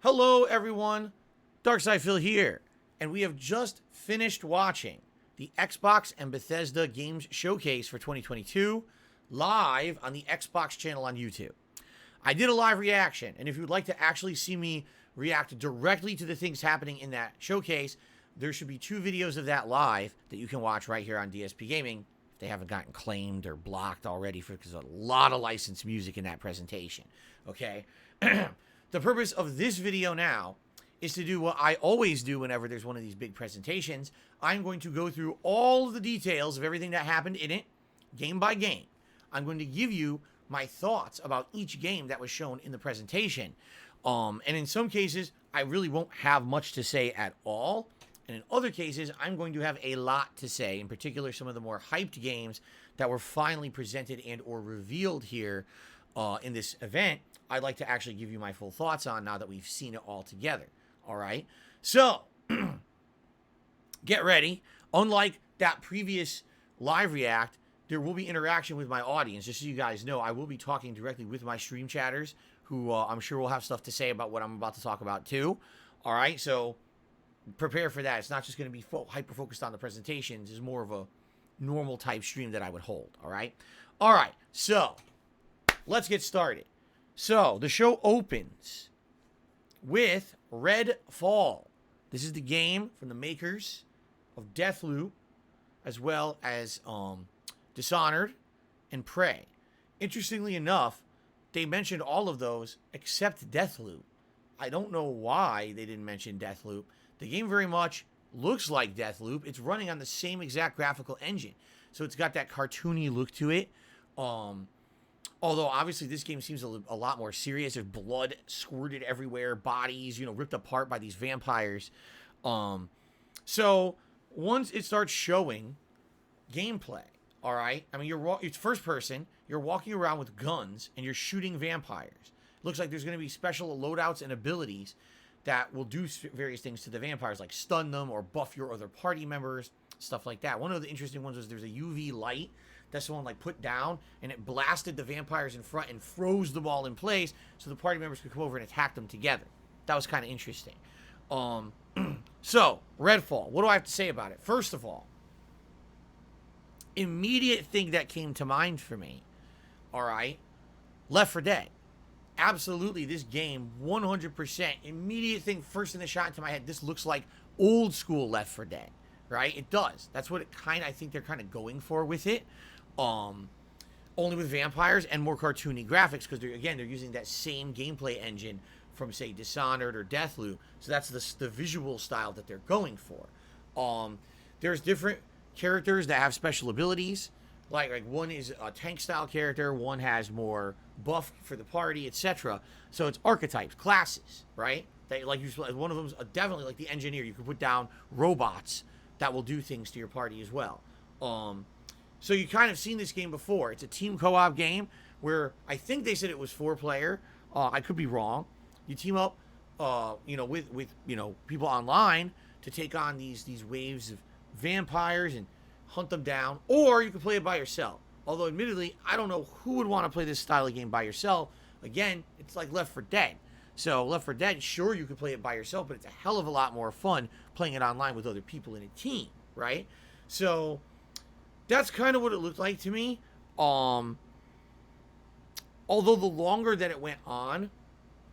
Hello everyone, Darkside Phil here, and we have just finished watching the Xbox and Bethesda Games Showcase for 2022 live on the Xbox channel on YouTube. I did a live reaction, and if you would like to actually see me react directly to the things happening in that showcase, there should be 2 videos of that live that you can watch right here on DSPGaming if they haven't gotten claimed or blocked already, because there's a lot of licensed music in that presentation, okay? The purpose of this video now is to do what I always do whenever there's one of these big presentations. I'm going to go through all of the details of everything that happened in it, game by game. I'm going to give you my thoughts about each game that was shown in the presentation. And in some cases, I really won't have much to say at all. And in other cases, I'm going to have a lot to say, in particular some of the more hyped games that were finally presented and or revealed here in this event. I'd like to actually give you my full thoughts on now that we've seen it all together. All right. So get ready. Unlike that previous live react, there will be interaction with my audience. Just so you guys know, I will be talking directly with my stream chatters, who I'm sure will have stuff to say about what I'm about to talk about too. All right. So prepare for that. It's not just going to be hyper focused on the presentations. It's more of a normal type stream that I would hold. All right. All right. So let's get started. So, the show opens with Redfall. This is the game from the makers of Deathloop, as well as Dishonored and Prey. Interestingly enough, they mentioned all of those except Deathloop. I don't know why they didn't mention Deathloop. The game very much looks like Deathloop. It's running on the same exact graphical engine. So, it's got that cartoony look to it. Although, obviously, this game seems a lot more serious. There's blood squirted everywhere, bodies, ripped apart by these vampires. So, once it starts showing gameplay, all right? I mean, it's first person. You're walking around with guns, and you're shooting vampires. Looks like there's going to be special loadouts and abilities that will do various things to the vampires, like stun them or buff your other party members, stuff like that. One of the interesting ones was there's a UV light that someone put down, and it blasted the vampires in front and froze them all in place so the party members could come over and attack them together. That was kind of interesting. So, Redfall. What do I have to say about it? First of all, immediate thing that came to mind for me, all right, Left 4 Dead. Absolutely, this game, 100%, immediate thing, first thing that shot into my head, this looks like old school Left 4 Dead, right? It does. That's what I think they're kind of going for with it. Only with vampires and more cartoony graphics, because they're using that same gameplay engine from, say, Dishonored or Deathloop. So that's the visual style that they're going for. There's different characters that have special abilities. Like one is a tank style character, one has more buff for the party, etc. So it's archetypes, classes, right? One of them's definitely like the engineer. You can put down robots that will do things to your party as well. So you kind of seen this game before. It's a team co-op game where I think they said it was 4-player. I could be wrong. You team up, with people online to take on these waves of vampires and hunt them down, or you can play it by yourself. Although, admittedly, I don't know who would want to play this style of game by yourself. Again, it's like Left 4 Dead. So Left 4 Dead, sure, you could play it by yourself, but it's a hell of a lot more fun playing it online with other people in a team, right? So that's kind of what it looked like to me. Although the longer that it went on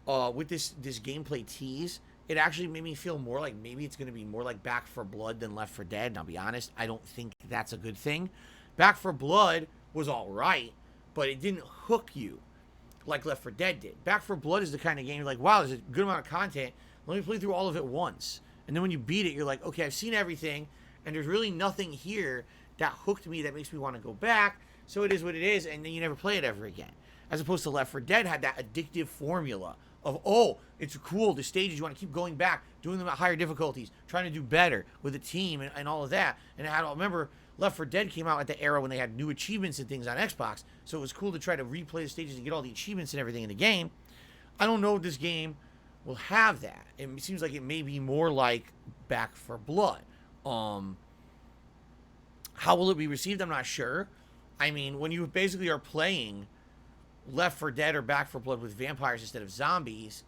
with this gameplay tease, it actually made me feel more like maybe it's going to be more like Back 4 Blood than Left 4 Dead. And I'll be honest, I don't think that's a good thing. Back 4 Blood was all right, but it didn't hook you like Left 4 Dead did. Back 4 Blood is the kind of game you're like, wow, there's a good amount of content. Let me play through all of it once. And then when you beat it, you're like, okay, I've seen everything, and there's really nothing here that hooked me that makes me want to go back. So it is what it is, and then you never play it ever again. As opposed to Left 4 Dead had that addictive formula of, oh, it's cool, the stages, you want to keep going back, doing them at higher difficulties, trying to do better with a team and all of that. And I remember Left 4 Dead came out at the era when they had new achievements and things on Xbox, so it was cool to try to replay the stages and get all the achievements and everything in the game. I don't know if this game will have that. It seems like it may be more like Back 4 Blood. How will it be received? I'm not sure. I mean, when you basically are playing Left 4 Dead or Back 4 Blood with vampires instead of zombies,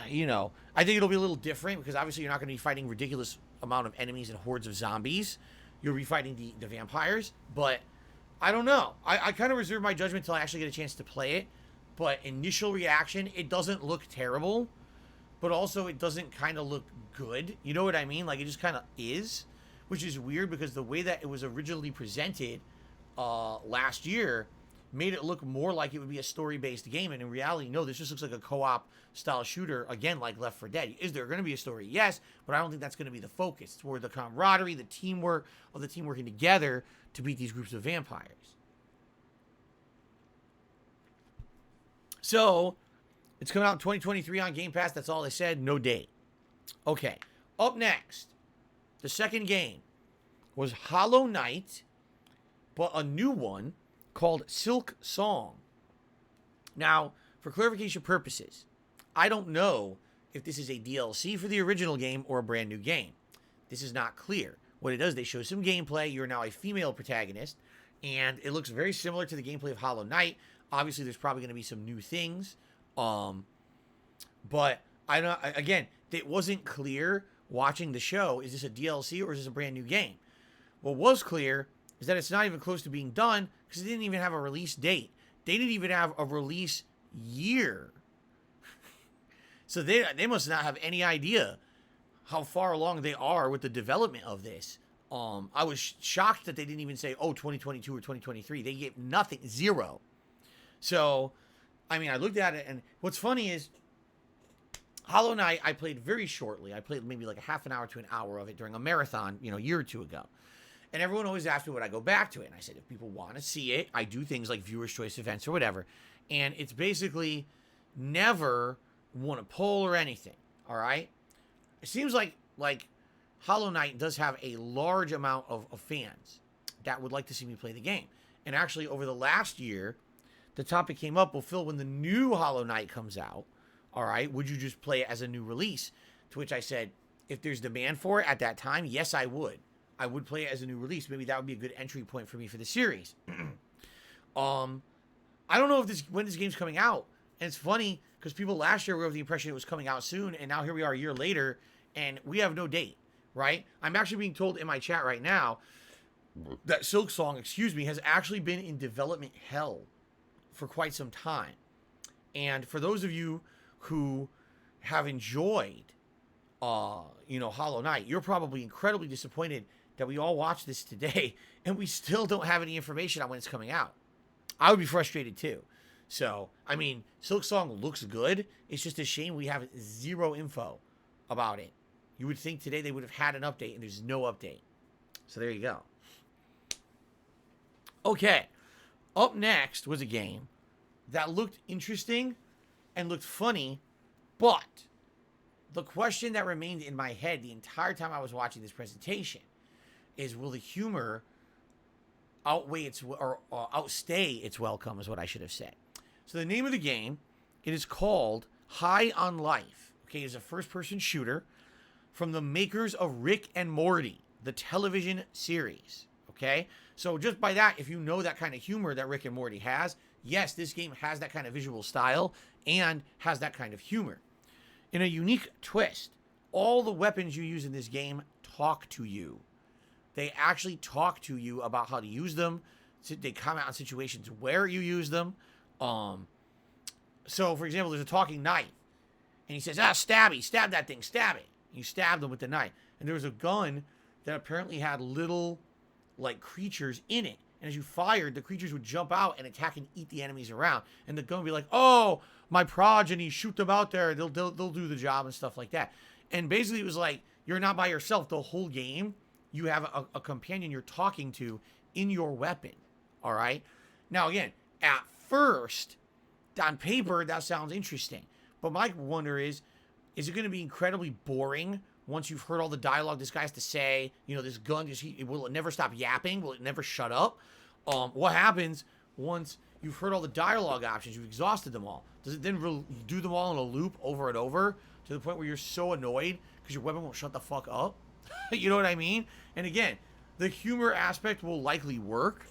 you know, I think it'll be a little different because obviously you're not going to be fighting ridiculous amount of enemies and hordes of zombies. You'll be fighting the vampires, but I don't know. I kind of reserve my judgment until I actually get a chance to play it. But initial reaction, it doesn't look terrible, but also it doesn't kind of look good. You know what I mean? Like, it just kind of is, which is weird because the way that it was originally presented last year made it look more like it would be a story-based game, and in reality, no, this just looks like a co-op style shooter, again, like Left 4 Dead. Is there going to be a story? Yes, but I don't think that's going to be the focus. It's more the camaraderie, the teamwork of the team working together to beat these groups of vampires. So, it's coming out in 2023 on Game Pass. That's all I said. No date. Okay. Up next, the second game was Hollow Knight, but a new one called Silk Song. Now, for clarification purposes, I don't know if this is a DLC for the original game or a brand new game. This is not clear. What it does, they show some gameplay. You're now a female protagonist, and it looks very similar to the gameplay of Hollow Knight. Obviously, there's probably going to be some new things. But I don't. Again, it wasn't clear watching the show. Is this a DLC or is this a brand new game? What was clear is that it's not even close to being done because it didn't even have a release date. They didn't even have a release year. So they must not have any idea how far along they are with the development of this. I was shocked that they didn't even say, 2022 or 2023. They gave nothing, zero. So, I mean, I looked at it, and what's funny is Hollow Knight, I played very shortly. I played maybe like a half an hour to an hour of it during a marathon, a year or two ago. And everyone always asked me would I go back to it. And I said, if people want to see it, I do things like viewers' choice events or whatever. And it's basically never won a poll or anything, all right? It seems like Hollow Knight does have a large amount of fans that would like to see me play the game. And actually, over the last year, the topic came up, well, Phil, when the new Hollow Knight comes out, all right, would you just play it as a new release? To which I said, if there's demand for it at that time, yes, I would. I would play it as a new release. Maybe that would be a good entry point for me for the series. I don't know when this game's coming out. And it's funny because people last year were of the impression it was coming out soon, and now here we are a year later, and we have no date, right? I'm actually being told in my chat right now that Silk Song, has actually been in development hell for quite some time. And for those of you who have enjoyed, Hollow Knight, you're probably incredibly disappointed that we all watched this today and we still don't have any information on when it's coming out. I would be frustrated too. So, I mean, Silk Song looks good. It's just a shame we have zero info about it. You would think today they would have had an update, and there's no update. So there you go. Okay. Up next was a game that looked interesting and looked funny, but the question that remained in my head the entire time I was watching this presentation is, will the humor outstay its welcome, is what I should have said. So the name of the game, it is called High on Life. Okay, it's a first-person shooter from the makers of Rick and Morty, the television series. Okay, so just by that, if you know that kind of humor that Rick and Morty has, yes, this game has that kind of visual style and has that kind of humor. In a unique twist, all the weapons you use in this game talk to you. They actually talk to you about how to use them. They comment on situations where you use them. So, for example, there's a talking knife. And he says, stabby, stab that thing, stab it. And you stab them with the knife. And there was a gun that apparently had little, creatures in it. And as you fired, the creatures would jump out and attack and eat the enemies around. And the gun would be like, oh, my progeny, shoot them out there. They'll do the job and stuff like that. And basically it was like, you're not by yourself the whole game. You have a companion you're talking to in your weapon. All right? Now, again, at first, on paper, that sounds interesting. But my wonder is it going to be incredibly boring once you've heard all the dialogue this guy has to say? This gun, will it never stop yapping? Will it never shut up? What happens once you've heard all the dialogue options, you've exhausted them all? Does it then do them all in a loop over and over to the point where you're so annoyed because your weapon won't shut the fuck up? You know what I mean? And again, the humor aspect will likely work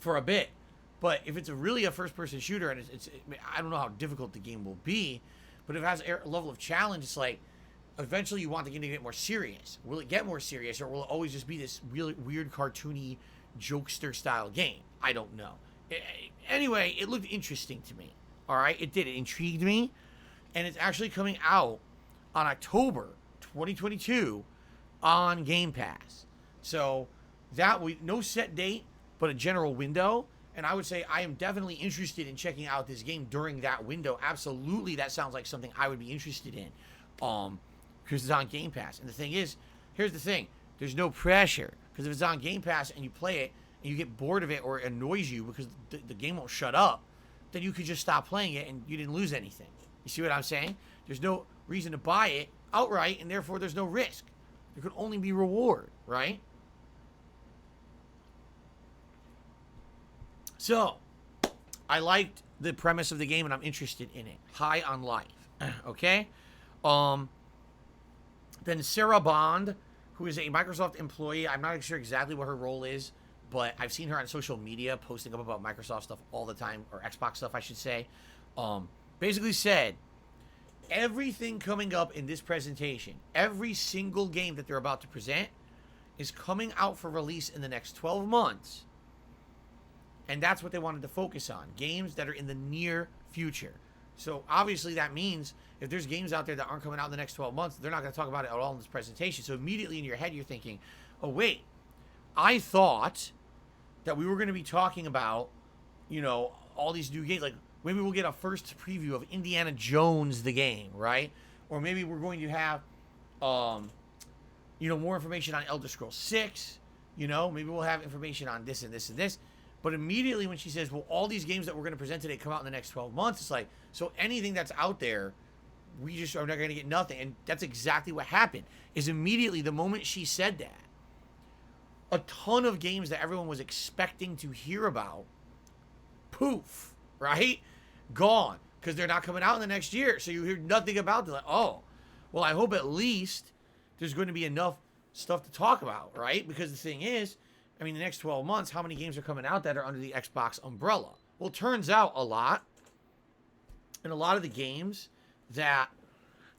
for a bit. But if it's really a first-person shooter, and I don't know how difficult the game will be, But if it has a level of challenge, it's like eventually you want the game to get more serious. Will it get more serious, or will it always just be this really weird, cartoony, jokester style game? I don't know. Anyway, it looked interesting to me. All right, it did. It intrigued me, and it's actually coming out on October 2022 on Game Pass. So that we no set date, but a general window. And I would say I am definitely interested in checking out this game during that window. Absolutely, that sounds like something I would be interested in, because it's on Game Pass. And the thing is, here's the thing: there's no pressure, because if it's on Game Pass and you play it and you get bored of it or it annoys you because the game won't shut up, then you could just stop playing it and you didn't lose anything. You see what I'm saying? There's no reason to buy it outright, and therefore there's no risk. There could only be reward, right? So, I liked the premise of the game, and I'm interested in it. High on life. Okay? Then Sarah Bond, who is a Microsoft employee. I'm not sure exactly what her role is, but I've seen her on social media posting up about Microsoft stuff all the time, or Xbox stuff, I should say. Basically said, everything coming up in this presentation, every single game that they're about to present, is coming out for release in the next 12 months. And that's what they wanted to focus on. Games that are in the near future. So obviously that means if there's games out there that aren't coming out in the next 12 months, they're not going to talk about it at all in this presentation. So immediately in your head, you're thinking, oh, wait, I thought that we were going to be talking about, you know, all these new games. Like maybe we'll get a first preview of Indiana Jones, the game, right? Or maybe we're going to have, you know, more information on Elder Scrolls 6. You know, maybe we'll have information on this and this and this. But immediately when she says, well, all these games that we're going to present today come out in the next 12 months, it's like, so anything that's out there, we just are not going to get nothing. And that's exactly what happened, is immediately the moment she said that, a ton of games that everyone was expecting to hear about, poof, right? Gone. Because they're not coming out in the next year. So you hear nothing about them. Like, oh, well, I hope at least there's going to be enough stuff to talk about, right? Because the thing is, I mean, the next 12 months, how many games are coming out that are under the Xbox umbrella? Well, it turns out a lot. And a lot of the games that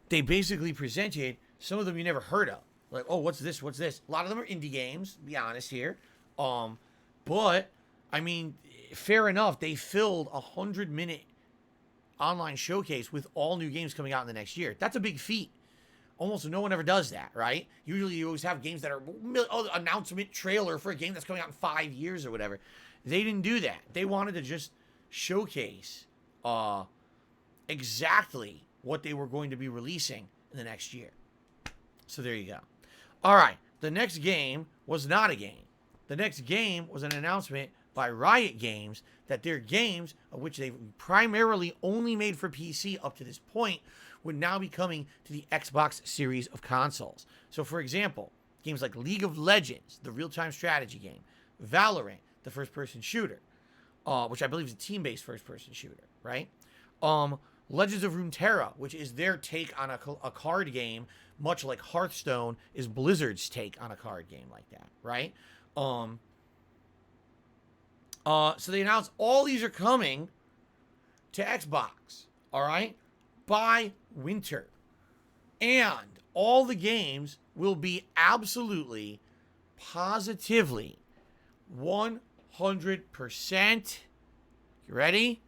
they basically presented, some of them you never heard of. Like, oh, what's this? What's this? A lot of them are indie games, to be honest here. But, I mean, fair enough. They filled a 100-minute online showcase with all new games coming out in the next year. That's a big feat. Almost no one ever does that, right? Usually you always have games that are announcement trailer for a game that's coming out in 5 years or whatever. They didn't do that. They wanted to just showcase exactly what they were going to be releasing in the next year. So there you go. All right. The next game was not a game. The next game was an announcement by Riot Games that their games, of which they've primarily only made for PC up to this point, would now be coming to the Xbox series of consoles. So, for example, games like League of Legends, the real-time strategy game, Valorant, the first-person shooter, which I believe is a team-based first-person shooter, right? Legends of Runeterra, which is their take on a card game, much like Hearthstone is Blizzard's take on a card game like that, right? So they announced all these are coming to Xbox, all right, by winter. And all the games will be absolutely, positively, 100%, you ready?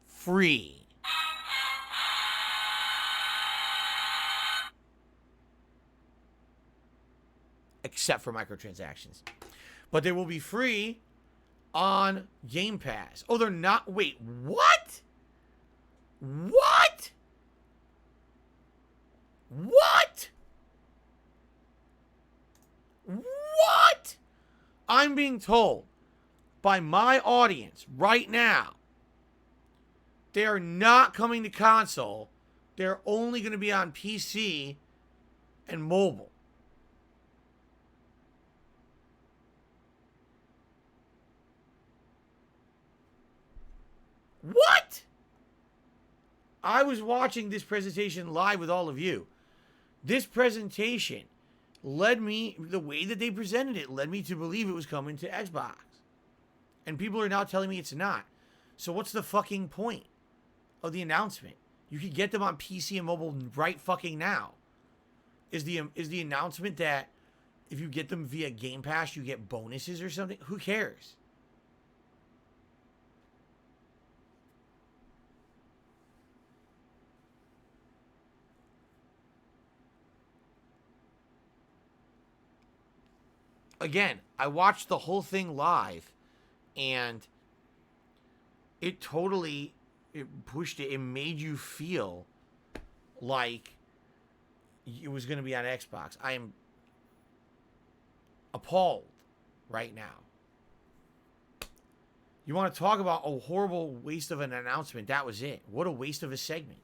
Free. Except for microtransactions. But they will be free on Game Pass. Oh, they're not. Wait, what? What? What? What? I'm being told by my audience right now, they are not coming to console. They're only going to be on PC and mobile. What? I was watching this presentation live with all of you. This presentation led me, the way that they presented it, led me to believe it was coming to Xbox. And people are now telling me it's not. So what's the fucking point of the announcement? You could get them on PC and mobile right fucking now. Is the announcement that if you get them via Game Pass, you get bonuses or something? Who cares? Again, I watched the whole thing live, and it totally pushed it. It made you feel like it was going to be on Xbox. I am appalled right now. You want to talk about a horrible waste of an announcement? That was it. What a waste of a segment.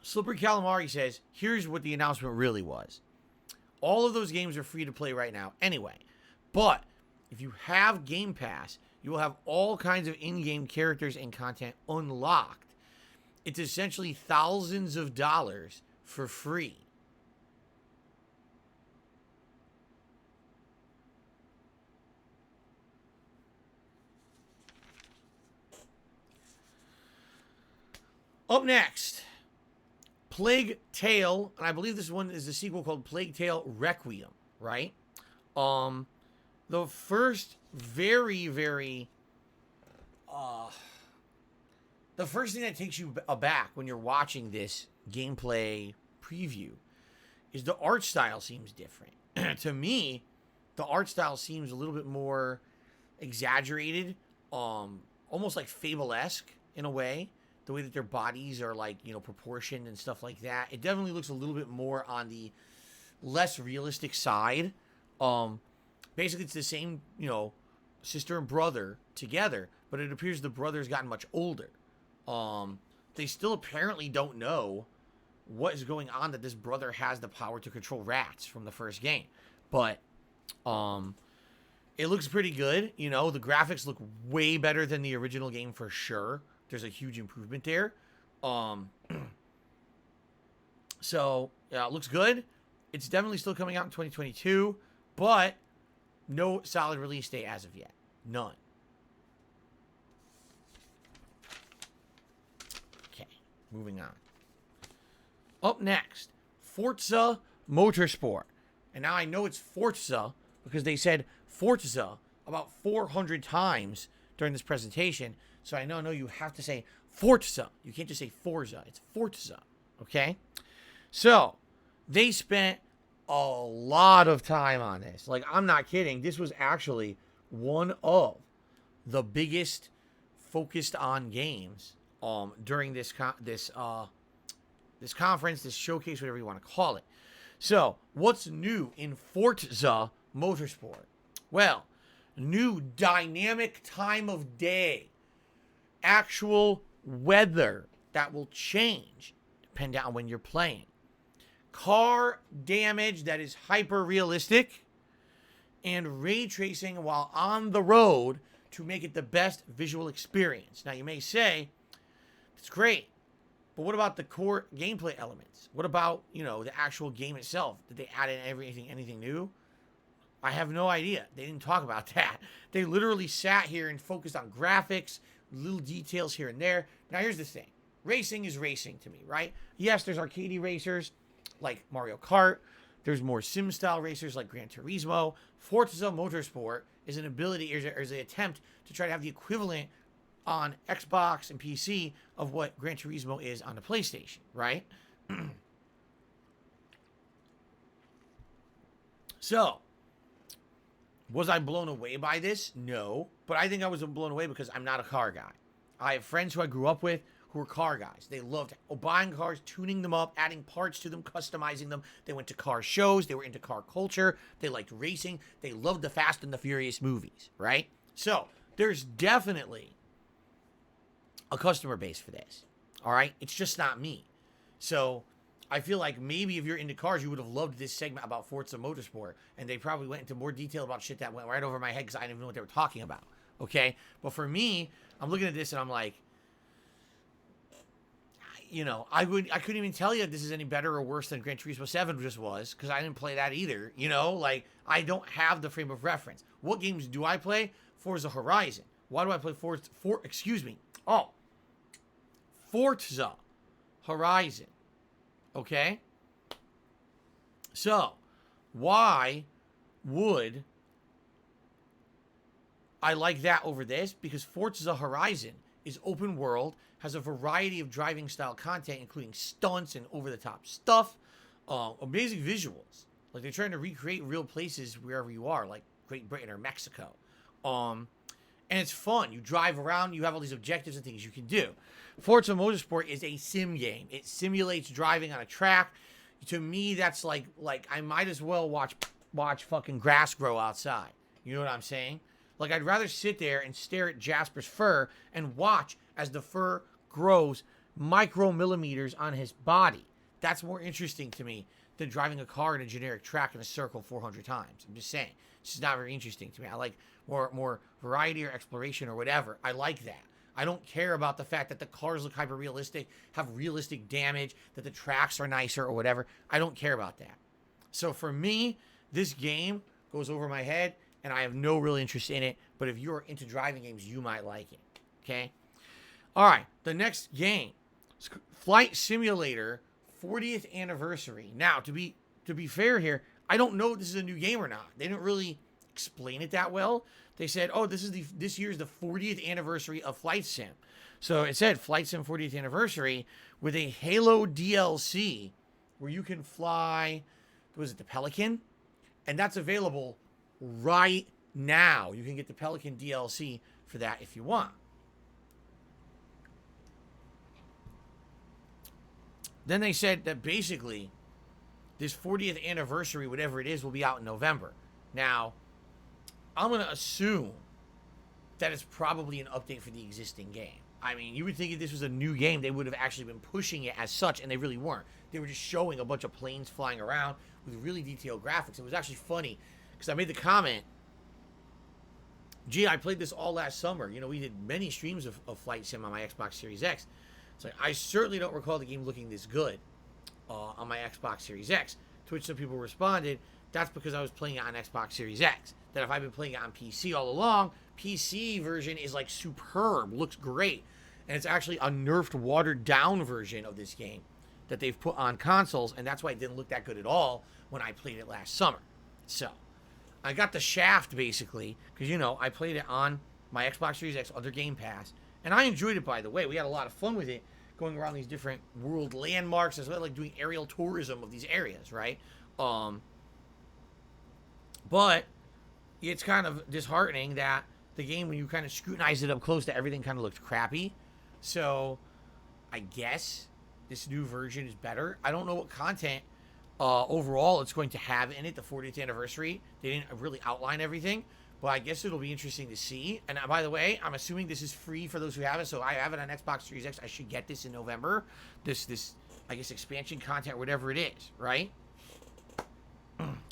Slippery Calamari says, here's what the announcement really was. All of those games are free to play right now anyway. But if you have Game Pass, you will have all kinds of in-game characters and content unlocked. It's essentially thousands of dollars for free. Up next, Plague Tale, and I believe this one is a sequel called Plague Tale Requiem, right? The first the first thing that takes you aback when you're watching this gameplay preview is the art style seems different. To me, the art style seems a little bit more exaggerated, almost like Fable-esque in a way. The way that their bodies are like, proportioned and stuff like that. It definitely looks a little bit more on the less realistic side. Basically, it's the same, sister and brother together, but it appears the brother's gotten much older. They still apparently don't know what is going on, that this brother has the power to control rats from the first game. But it looks pretty good. The graphics look way better than the original game for sure. There's a huge improvement there. So, yeah, it looks good. It's definitely still coming out in 2022, but no solid release date as of yet. None. Okay, moving on. Up next, Forza Motorsport. And now I know it's Forza because they said Forza about 400 times during this presentation. So I know you have to say Forza. You can't just say Forza. It's Forza. Okay? So, they spent a lot of time on this. Like, I'm not kidding. This was actually one of the biggest focused on games during this conference, this showcase, whatever you want to call it. So, what's new in Forza Motorsport? Well, new dynamic time of day. Actual weather that will change depending on when you're playing. Car damage that is hyper realistic. And ray tracing while on the road to make it the best visual experience. Now you may say, it's great, but what about the core gameplay elements? What about, the actual game itself? Did they add in anything new? I have no idea. They didn't talk about that. They literally sat here and focused on graphics, little details here and there. Now, here's the thing. Racing is racing to me, right? Yes, there's arcade racers like Mario Kart. There's more sim-style racers like Gran Turismo. Forza Motorsport is an ability, is an attempt to try to have the equivalent on Xbox and PC of what Gran Turismo is on the PlayStation, right? So, was I blown away by this? No. But I think I was blown away because I'm not a car guy. I have friends who I grew up with who were car guys. They loved buying cars, tuning them up, adding parts to them, customizing them. They went to car shows. They were into car culture. They liked racing. They loved the Fast and the Furious movies, right? So, there's definitely a customer base for this, all right? It's just not me. So, I feel like maybe if you're into cars, you would have loved this segment about Forza Motorsport, and they probably went into more detail about shit that went right over my head because I didn't even know what they were talking about, okay? But for me, I'm looking at this and I'm like, I couldn't even tell you if this is any better or worse than Gran Turismo 7 just was, because I didn't play that either, I don't have the frame of reference. What games do I play? Forza Horizon. Why do I play Forza Horizon. Okay? So, why would I like that over this? Because Forza Horizon is open world, has a variety of driving style content, including stunts and over-the-top stuff, amazing visuals. Like, they're trying to recreate real places wherever you are, like Great Britain or Mexico. And it's fun. You drive around, you have all these objectives and things you can do. Forza Motorsport is a sim game. It simulates driving on a track. To me, that's like I might as well watch fucking grass grow outside. You know what I'm saying? Like, I'd rather sit there and stare at Jasper's fur and watch as the fur grows micromillimeters on his body. That's more interesting to me than driving a car in a generic track in a circle 400 times. I'm just saying. It's just not very interesting to me. I like more variety or exploration or whatever. I like that. I don't care about the fact that the cars look hyper realistic, have realistic damage, that the tracks are nicer or whatever. I don't care about that. So for me, this game goes over my head and I have no real interest in it. But if you're into driving games, you might like it. Okay? All right. The next game, Flight Simulator 40th Anniversary. Now, to be fair here, I don't know if this is a new game or not. They didn't really explain it that well. They said, oh, this year's the 40th anniversary of Flight Sim. So it said Flight Sim 40th Anniversary with a Halo DLC where you can fly, was it the Pelican? And that's available right now. You can get the Pelican DLC for that if you want. Then they said that basically this 40th anniversary, whatever it is, will be out in November. Now, I'm going to assume that it's probably an update for the existing game. I mean, you would think if this was a new game, they would have actually been pushing it as such, and they really weren't. They were just showing a bunch of planes flying around with really detailed graphics. It was actually funny, because I made the comment, gee, I played this all last summer. You know, we did many streams of Flight Sim on my Xbox Series X. It's like, I certainly don't recall the game looking this good on my Xbox Series X. To which some people responded, that's because I was playing it on Xbox Series X. That if I've been playing it on PC all along, PC version is like superb, looks great. And it's actually a nerfed, watered down version of this game that they've put on consoles, and that's why it didn't look that good at all when I played it last summer. So, I got the shaft basically, because you know, I played it on my Xbox Series X under Game Pass, and I enjoyed it, by the way. We had a lot of fun with it, going around these different world landmarks, as well, like doing aerial tourism of these areas, right? But it's kind of disheartening that the game, when you kind of scrutinize it up close, that everything kind of looked crappy. So, I guess this new version is better. I don't know what content overall it's going to have in it, the 40th anniversary. They didn't really outline everything, but I guess it'll be interesting to see. And by the way, I'm assuming this is free for those who have it, so I have it on Xbox Series X. I should get this in November. This I guess, expansion content, whatever it is, right?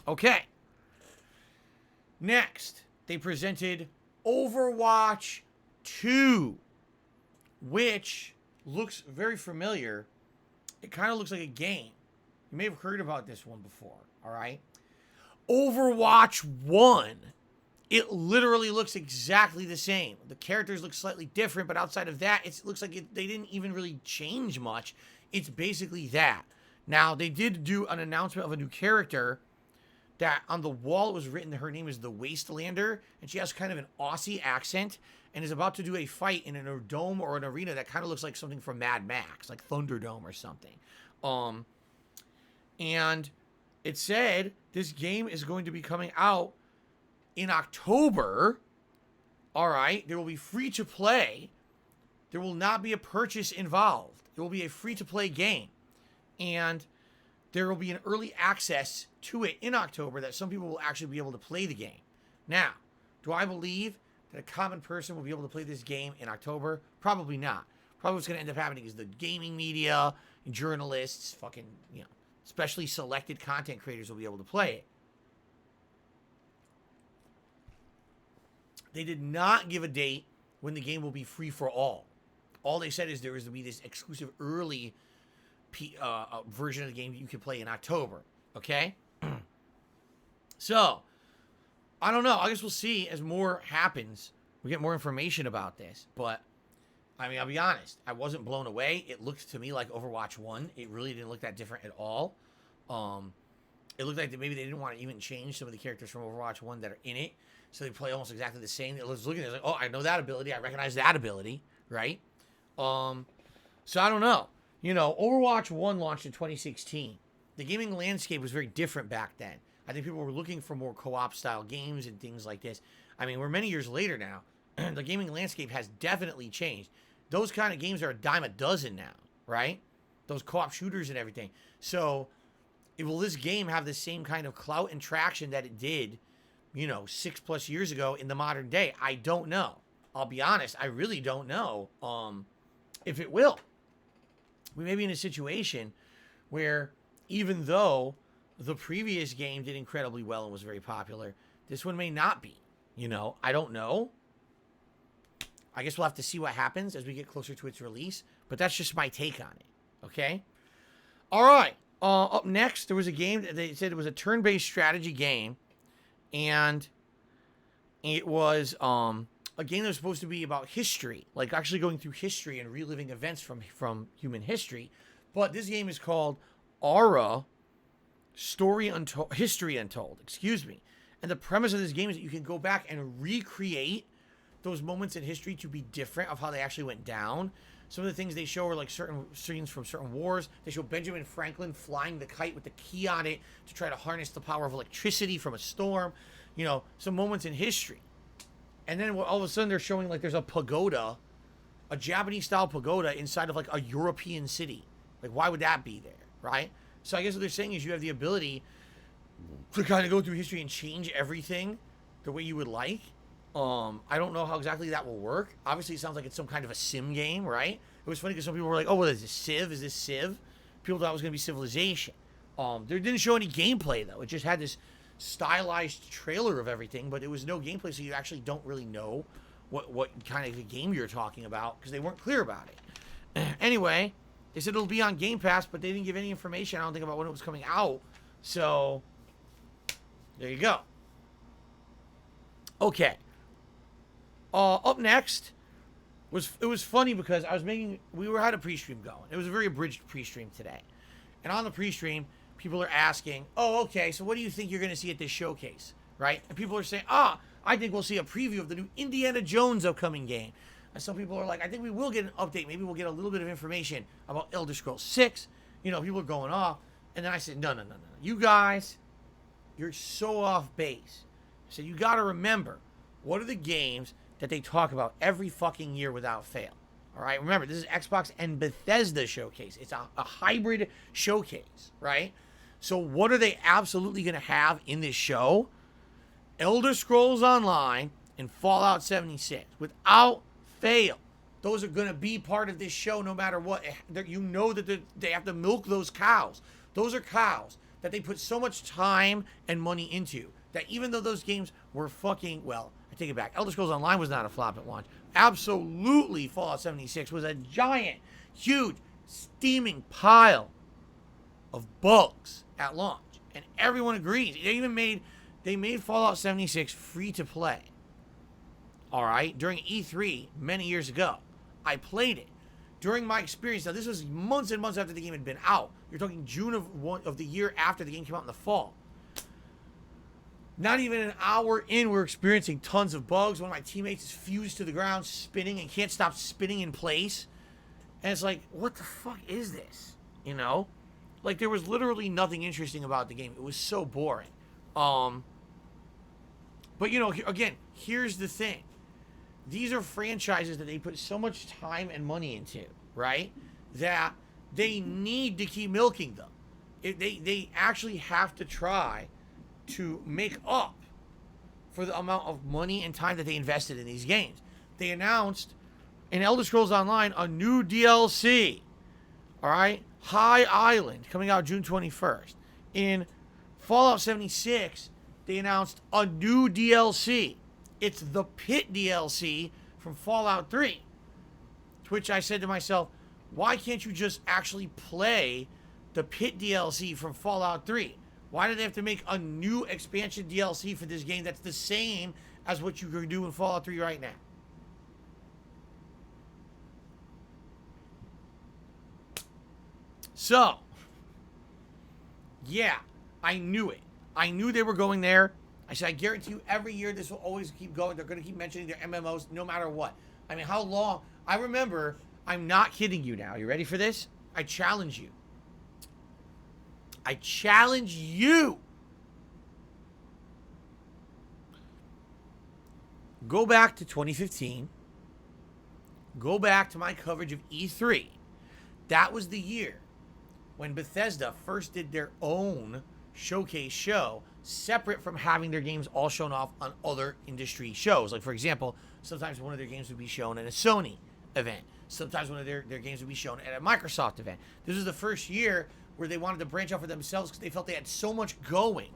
Okay. Next, they presented Overwatch 2, which looks very familiar. It kind of looks like a game. You may have heard about this one before, all right? Overwatch 1, it literally looks exactly the same. The characters look slightly different, but outside of that, it looks like they didn't even really change much. It's basically that. Now, they did do an announcement of a new character that on the wall it was written that her name is the Wastelander, and she has kind of an Aussie accent and is about to do a fight in a dome or an arena that kind of looks like something from Mad Max, like Thunderdome or something. And it said this game is going to be coming out in October. All right, there will be free to play. There will not be a purchase involved. It will be a free to play game. And there will be an early access to it in October that some people will actually be able to play the game. Now, do I believe that a common person will be able to play this game in October? Probably not. Probably what's going to end up happening is the gaming media, journalists, fucking, you know, especially selected content creators will be able to play it. They did not give a date when the game will be free for all. All they said is there is to be this exclusive early version of the game that you can play in October. Okay? So, I don't know. I guess we'll see as more happens. we get more information about this. But I mean, I'll be honest, I wasn't blown away. It looked to me like Overwatch 1. It really didn't look that different at all. It looked like maybe they didn't want to even change some of the characters from Overwatch 1 that are in it, so they play almost exactly the same. It was looking at it like, oh, I know that ability, I recognize that ability, right? So I don't know. You know, Overwatch 1 launched in 2016. The gaming landscape was very different back then. I think people were looking for more co-op style games and things like this. I mean, we're many years later now. The gaming landscape has definitely changed. Those kind of games are a dime a dozen now, right? Those co-op shooters and everything. So, will this game have the same kind of clout and traction that it did, you know, 6+ years ago in the modern day? I don't know. I'll be honest, I really don't know if it will. We may be in a situation where even though the previous game did incredibly well and was very popular, this one may not be. You know, I don't know. I guess we'll have to see what happens as we get closer to its release. But that's just my take on it. Okay? All right. Up next, there was a game that they said it was a turn-based strategy game. And it was a game that was supposed to be about history. Like actually going through history and reliving events from human history. But this game is called Aura History Untold. Excuse me. And the premise of this game is that you can go back and recreate those moments in history to be different of how they actually went down. Some of the things they show are like certain scenes from certain wars. They show Benjamin Franklin flying the kite with the key on it to try to harness the power of electricity from a storm. You know, some moments in history. And then all of a sudden they're showing like there's a pagoda, a Japanese style pagoda inside of like a European city. Like why would that be there, right? So I guess what they're saying is you have the ability to kind of go through history and change everything the way you would like. I don't know how exactly that will work. Obviously, it sounds like it's some kind of a sim game, right? It was funny because some people were like, oh, what is this, Civ? Is this Civ? People thought it was going to be Civilization. They didn't show any gameplay, though. It just had this stylized trailer of everything, but it was no gameplay, so you actually don't really know what kind of a game you're talking about because they weren't clear about it. Anyway, they said it'll be on Game Pass, but they didn't give any information, I don't think, about when it was coming out. So, there you go. Okay. Up next it was funny because we had a pre-stream going. It was a very abridged pre-stream today. And on the pre-stream, people are asking, oh, okay, so what do you think you're going to see at this showcase, right? And people are saying, I think we'll see a preview of the new Indiana Jones upcoming game. And some people are like, I think we will get an update. Maybe we'll get a little bit of information about Elder Scrolls 6. You know, people are going off. And then I said, no. You guys, you're so off base. I said, you got to remember, what are the games that they talk about every fucking year without fail? All right, remember, this is Xbox and Bethesda showcase. It's a hybrid showcase, right? So what are they absolutely going to have in this show? Elder Scrolls Online and Fallout 76. Without fail. Those are going to be part of this show no matter what. You know that they have to milk those cows. Those are cows that they put so much time and money into that even though those games were fucking, well, I take it back. Elder Scrolls Online was not a flop at launch. Absolutely, Fallout 76 was a giant, huge, steaming pile of bugs at launch. And everyone agrees. They made Fallout 76 free to play. All right? During E3 many years ago. I played it. During my experience, now this was months and months after the game had been out. You're talking June of the year after the game came out in the fall. Not even an hour in, we're experiencing tons of bugs. One of my teammates is fused to the ground, spinning, and can't stop spinning in place. And it's like, what the fuck is this? You know? Like, there was literally nothing interesting about the game. It was so boring. But, you know, again, here's the thing. These are franchises that they put so much time and money into, right? That they need to keep milking them. They actually have to try to make up for the amount of money and time that they invested in these games. They announced in Elder Scrolls Online a new DLC. All right? High Island, coming out June 21st. In Fallout 76, they announced a new DLC. It's the Pit DLC from Fallout 3. To which I said to myself, why can't you just actually play the Pit DLC from Fallout 3? Why did they have to make a new expansion DLC for this game that's the same as what you can do in Fallout 3 right now? So, yeah, I knew it. I knew they were going there. I said, I guarantee you every year this will always keep going. They're going to keep mentioning their MMOs no matter what. I mean, how long? I remember, I'm not kidding you now. You ready for this? I challenge you. I challenge you. Go back to 2015. Go back to my coverage of E3. That was the year when Bethesda first did their own showcase show, separate from having their games all shown off on other industry shows. Like, for example, sometimes one of their games would be shown at a Sony event. Sometimes one of their games would be shown at a Microsoft event. This was the first year where they wanted to branch out for themselves because they felt they had so much going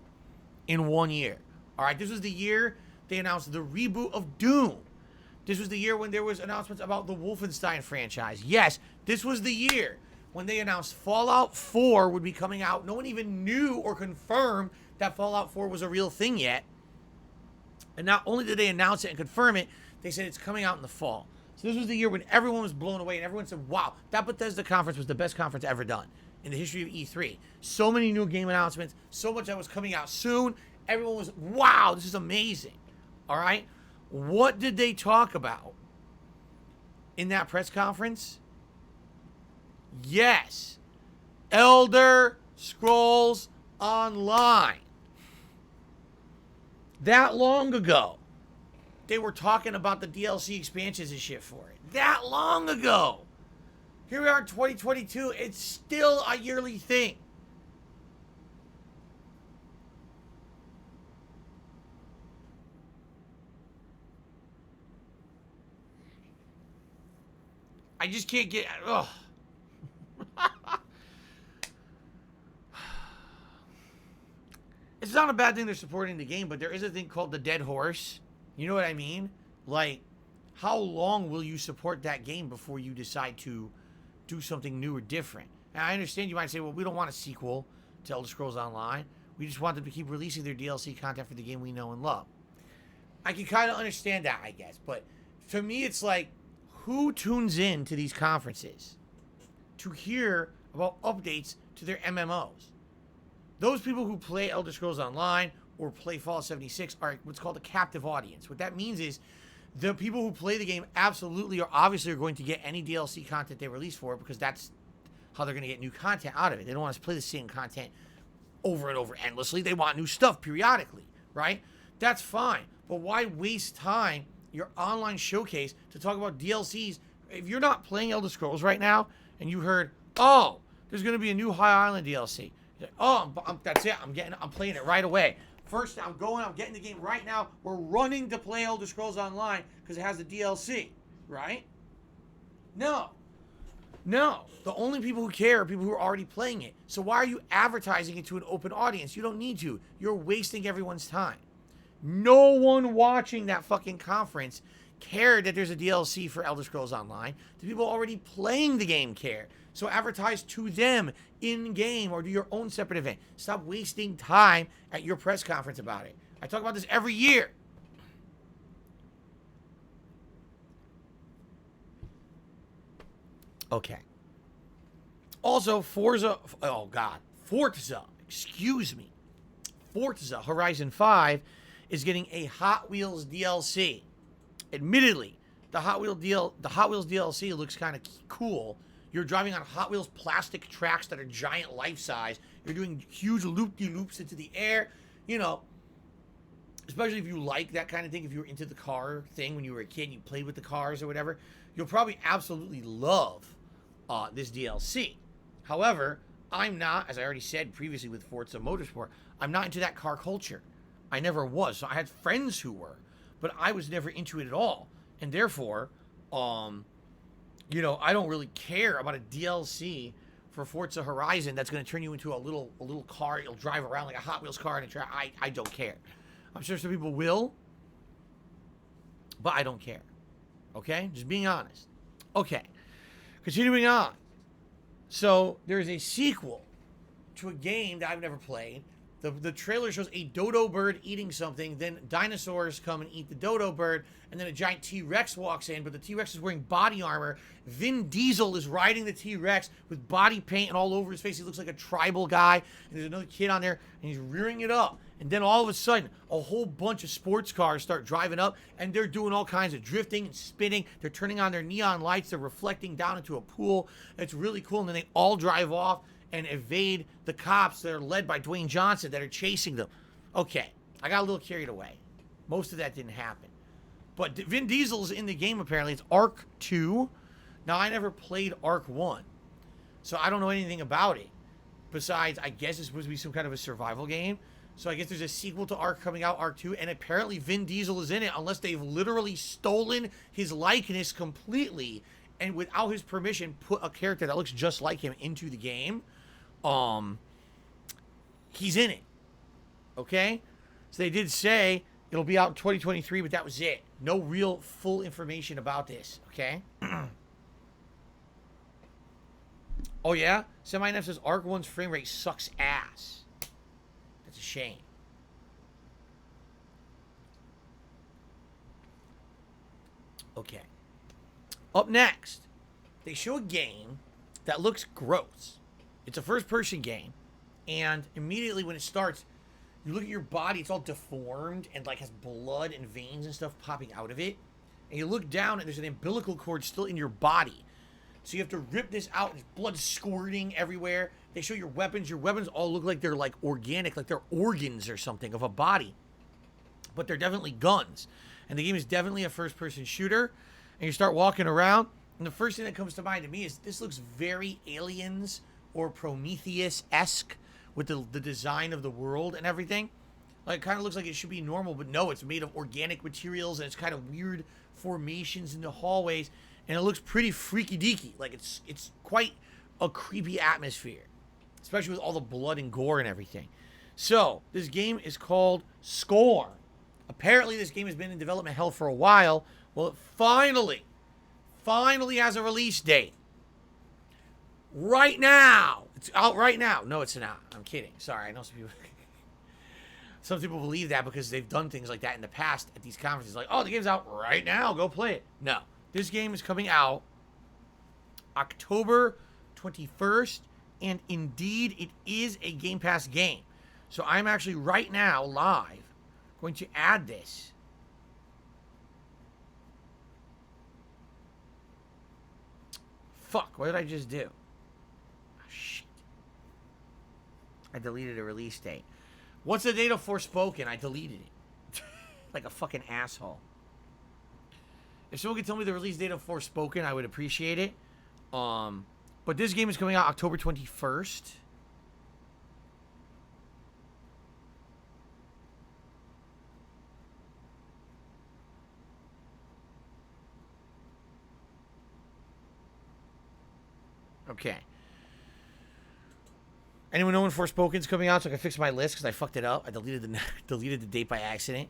in one year. All right, this was the year they announced the reboot of Doom. This was the year when there was announcements about the Wolfenstein franchise. Yes, this was the year when they announced Fallout 4 would be coming out. No one even knew or confirmed that Fallout 4 was a real thing yet. And not only did they announce it and confirm it, they said it's coming out in the fall. So this was the year when everyone was blown away and everyone said, wow, that Bethesda conference was the best conference ever done in the history of E3. So many new game announcements, so much that was coming out soon. Everyone was, wow, this is amazing. All right? What did they talk about in that press conference? Yes, Elder Scrolls Online. That long ago, they were talking about the DLC expansions and shit for it. That long ago. Here we are in 2022. It's still a yearly thing. I just can't get... Ugh. It's not a bad thing they're supporting the game, but there is a thing called the dead horse. You know what I mean? Like, how long will you support that game before you decide to do something new or different? And I understand you might say, well, we don't want a sequel to Elder Scrolls Online. We just want them to keep releasing their DLC content for the game we know and love. I can kind of understand that, I guess. But for me, it's like, who tunes in to these conferences to hear about updates to their MMOs? Those people who play Elder Scrolls Online or play Fallout 76 are what's called a captive audience. What that means is the people who play the game absolutely or obviously are going to get any DLC content they release for it because that's how they're going to get new content out of it. They don't want to play the same content over and over endlessly. They want new stuff periodically, right? That's fine. But why waste time, your online showcase, to talk about DLCs? If you're not playing Elder Scrolls right now and you heard, oh, there's going to be a new High Island DLC. You're like, oh, that's it. I'm playing it right away. First, I'm getting the game right now. We're running to play Elder Scrolls Online because it has the DLC, right? No. The only people who care are people who are already playing it. So why are you advertising it to an open audience? You don't need to. You're wasting everyone's time. No one watching that fucking conference cared that there's a DLC for Elder Scrolls Online. The people already playing the game care. So advertise to them in-game or do your own separate event. Stop wasting time at your press conference about it. I talk about this every year. Okay. Also, Forza Horizon 5 is getting a Hot Wheels DLC. Admittedly, the Hot Wheels DLC looks kind of cool. You're driving on Hot Wheels plastic tracks that are giant life-size. You're doing huge loop-de-loops into the air. You know, especially if you like that kind of thing. If you were into the car thing when you were a kid and you played with the cars or whatever, you'll probably absolutely love this DLC. However, I'm not, as I already said previously with Forza Motorsport, I'm not into that car culture. I never was. So I had friends who were, but I was never into it at all. And therefore, you know, I don't really care about a DLC for Forza Horizon that's going to turn you into a little car. You'll drive around like a Hot Wheels car in a track. I don't care. I'm sure some people will, but I don't care. Okay? Just being honest. Okay. Continuing on. So, there's a sequel to a game that I've never played The trailer shows a dodo bird eating something, then dinosaurs come and eat the dodo bird, and then a giant T-Rex walks in, but the T-Rex is wearing body armor. Vin Diesel is riding the T-Rex with body paint and all over his face. He looks like a tribal guy, and there's another kid on there, and he's rearing it up. And then all of a sudden, a whole bunch of sports cars start driving up, and they're doing all kinds of drifting and spinning. They're turning on their neon lights. They're reflecting down into a pool. It's really cool, and then they all drive off and evade the cops that are led by Dwayne Johnson that are chasing them. Okay, I got a little carried away. Most of that didn't happen. But Vin Diesel's in the game, apparently. It's Arc 2. Now, I never played Arc 1, so I don't know anything about it. Besides, I guess it's supposed to be some kind of a survival game. So I guess there's a sequel to Arc coming out, Arc 2, and apparently Vin Diesel is in it, unless they've literally stolen his likeness completely and without his permission put a character that looks just like him into the game. He's in it. Okay? So they did say it'll be out in 2023, but that was it. No real full information about this. Okay? Oh, yeah? Semi-Nef says Arc 1's frame rate sucks ass. That's a shame. Okay. Up next, they show a game that looks gross. It's a first-person game, and immediately when it starts, you look at your body, it's all deformed and like has blood and veins and stuff popping out of it. And you look down, and there's an umbilical cord still in your body. So you have to rip this out, and blood squirting everywhere. They show your weapons. Your weapons all look like they're like organic, like they're organs or something of a body. But they're definitely guns. And the game is definitely a first-person shooter. And you start walking around, and the first thing that comes to mind to me is this looks very Aliens or Prometheus-esque with the design of the world and everything. Like, it kind of looks like it should be normal, but no, it's made of organic materials, and it's kind of weird formations in the hallways, and it looks pretty freaky-deaky. Like, it's quite a creepy atmosphere, especially with all the blood and gore and everything. So, this game is called Scorn. Apparently, this game has been in development hell for a while. Well, it finally has a release date. Right now. It's out right now. No, it's not. I'm kidding. Sorry, I know some people believe that because they've done things like that in the past at these conferences. Like, oh, the game's out right now. Go play it. No. This game is coming out October 21st, and indeed, it is a Game Pass game. So I'm actually right now live going to add this. Fuck, what did I just do? Oh, shit. I deleted a release date. What's the date of Forspoken? I deleted it. Like a fucking asshole. If someone could tell me the release date of Forspoken, I would appreciate it. But this game is coming out October 21st. Okay. Anyone know when Forspoken's coming out so I can fix my list because I fucked it up? I deleted the date by accident.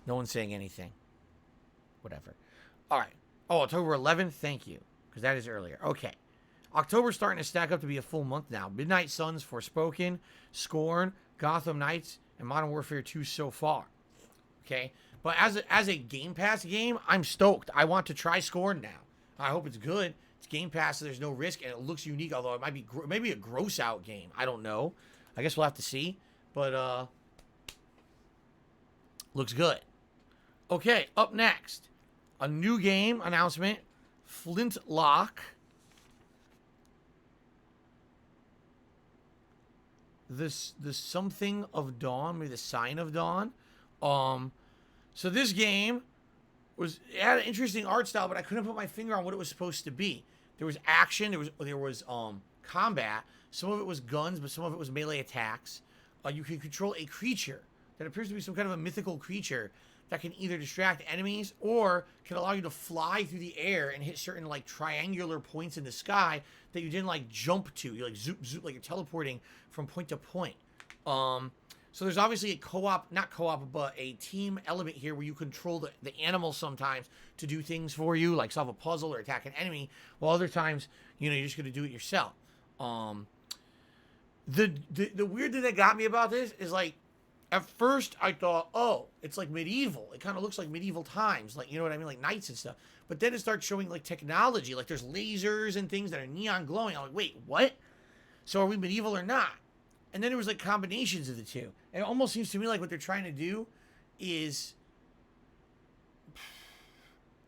No one's saying anything. Whatever. All right. Oh, October 11th? Thank you. Because that is earlier. Okay. October's starting to stack up to be a full month now. Midnight Suns, Forspoken, Scorn, Gotham Knights, and Modern Warfare 2 so far. Okay? But as a Game Pass game, I'm stoked. I want to try Scorn now. I hope it's good. It's Game Pass, so there's no risk, and it looks unique, although it might be maybe a gross-out game. I don't know. I guess we'll have to see. But, looks good. Okay, up next. A new game announcement. Flintlock. The Something of Dawn, maybe the Sign of Dawn. So this game it had an interesting art style, but I couldn't put my finger on what it was supposed to be. There was action, there was combat. Some of it was guns, but some of it was melee attacks. You can control a creature that appears to be some kind of a mythical creature that can either distract enemies or can allow you to fly through the air and hit certain like triangular points in the sky that you didn't like jump to. You like zoop, like you're teleporting from point to point. So So there's obviously a co-op, not co-op, but a team element here where you control the animals sometimes to do things for you, like solve a puzzle or attack an enemy, while other times, you're just going to do it yourself. The weird thing that got me about this is, like, at first I thought, oh, it's like medieval. It kind of looks like medieval times, like, you know what I mean, like knights and stuff. But then it starts showing, like, technology, like there's lasers and things that are neon glowing. I'm like, wait, what? So are we medieval or not? And then there was, like, combinations of the two. And it almost seems to me like what they're trying to do is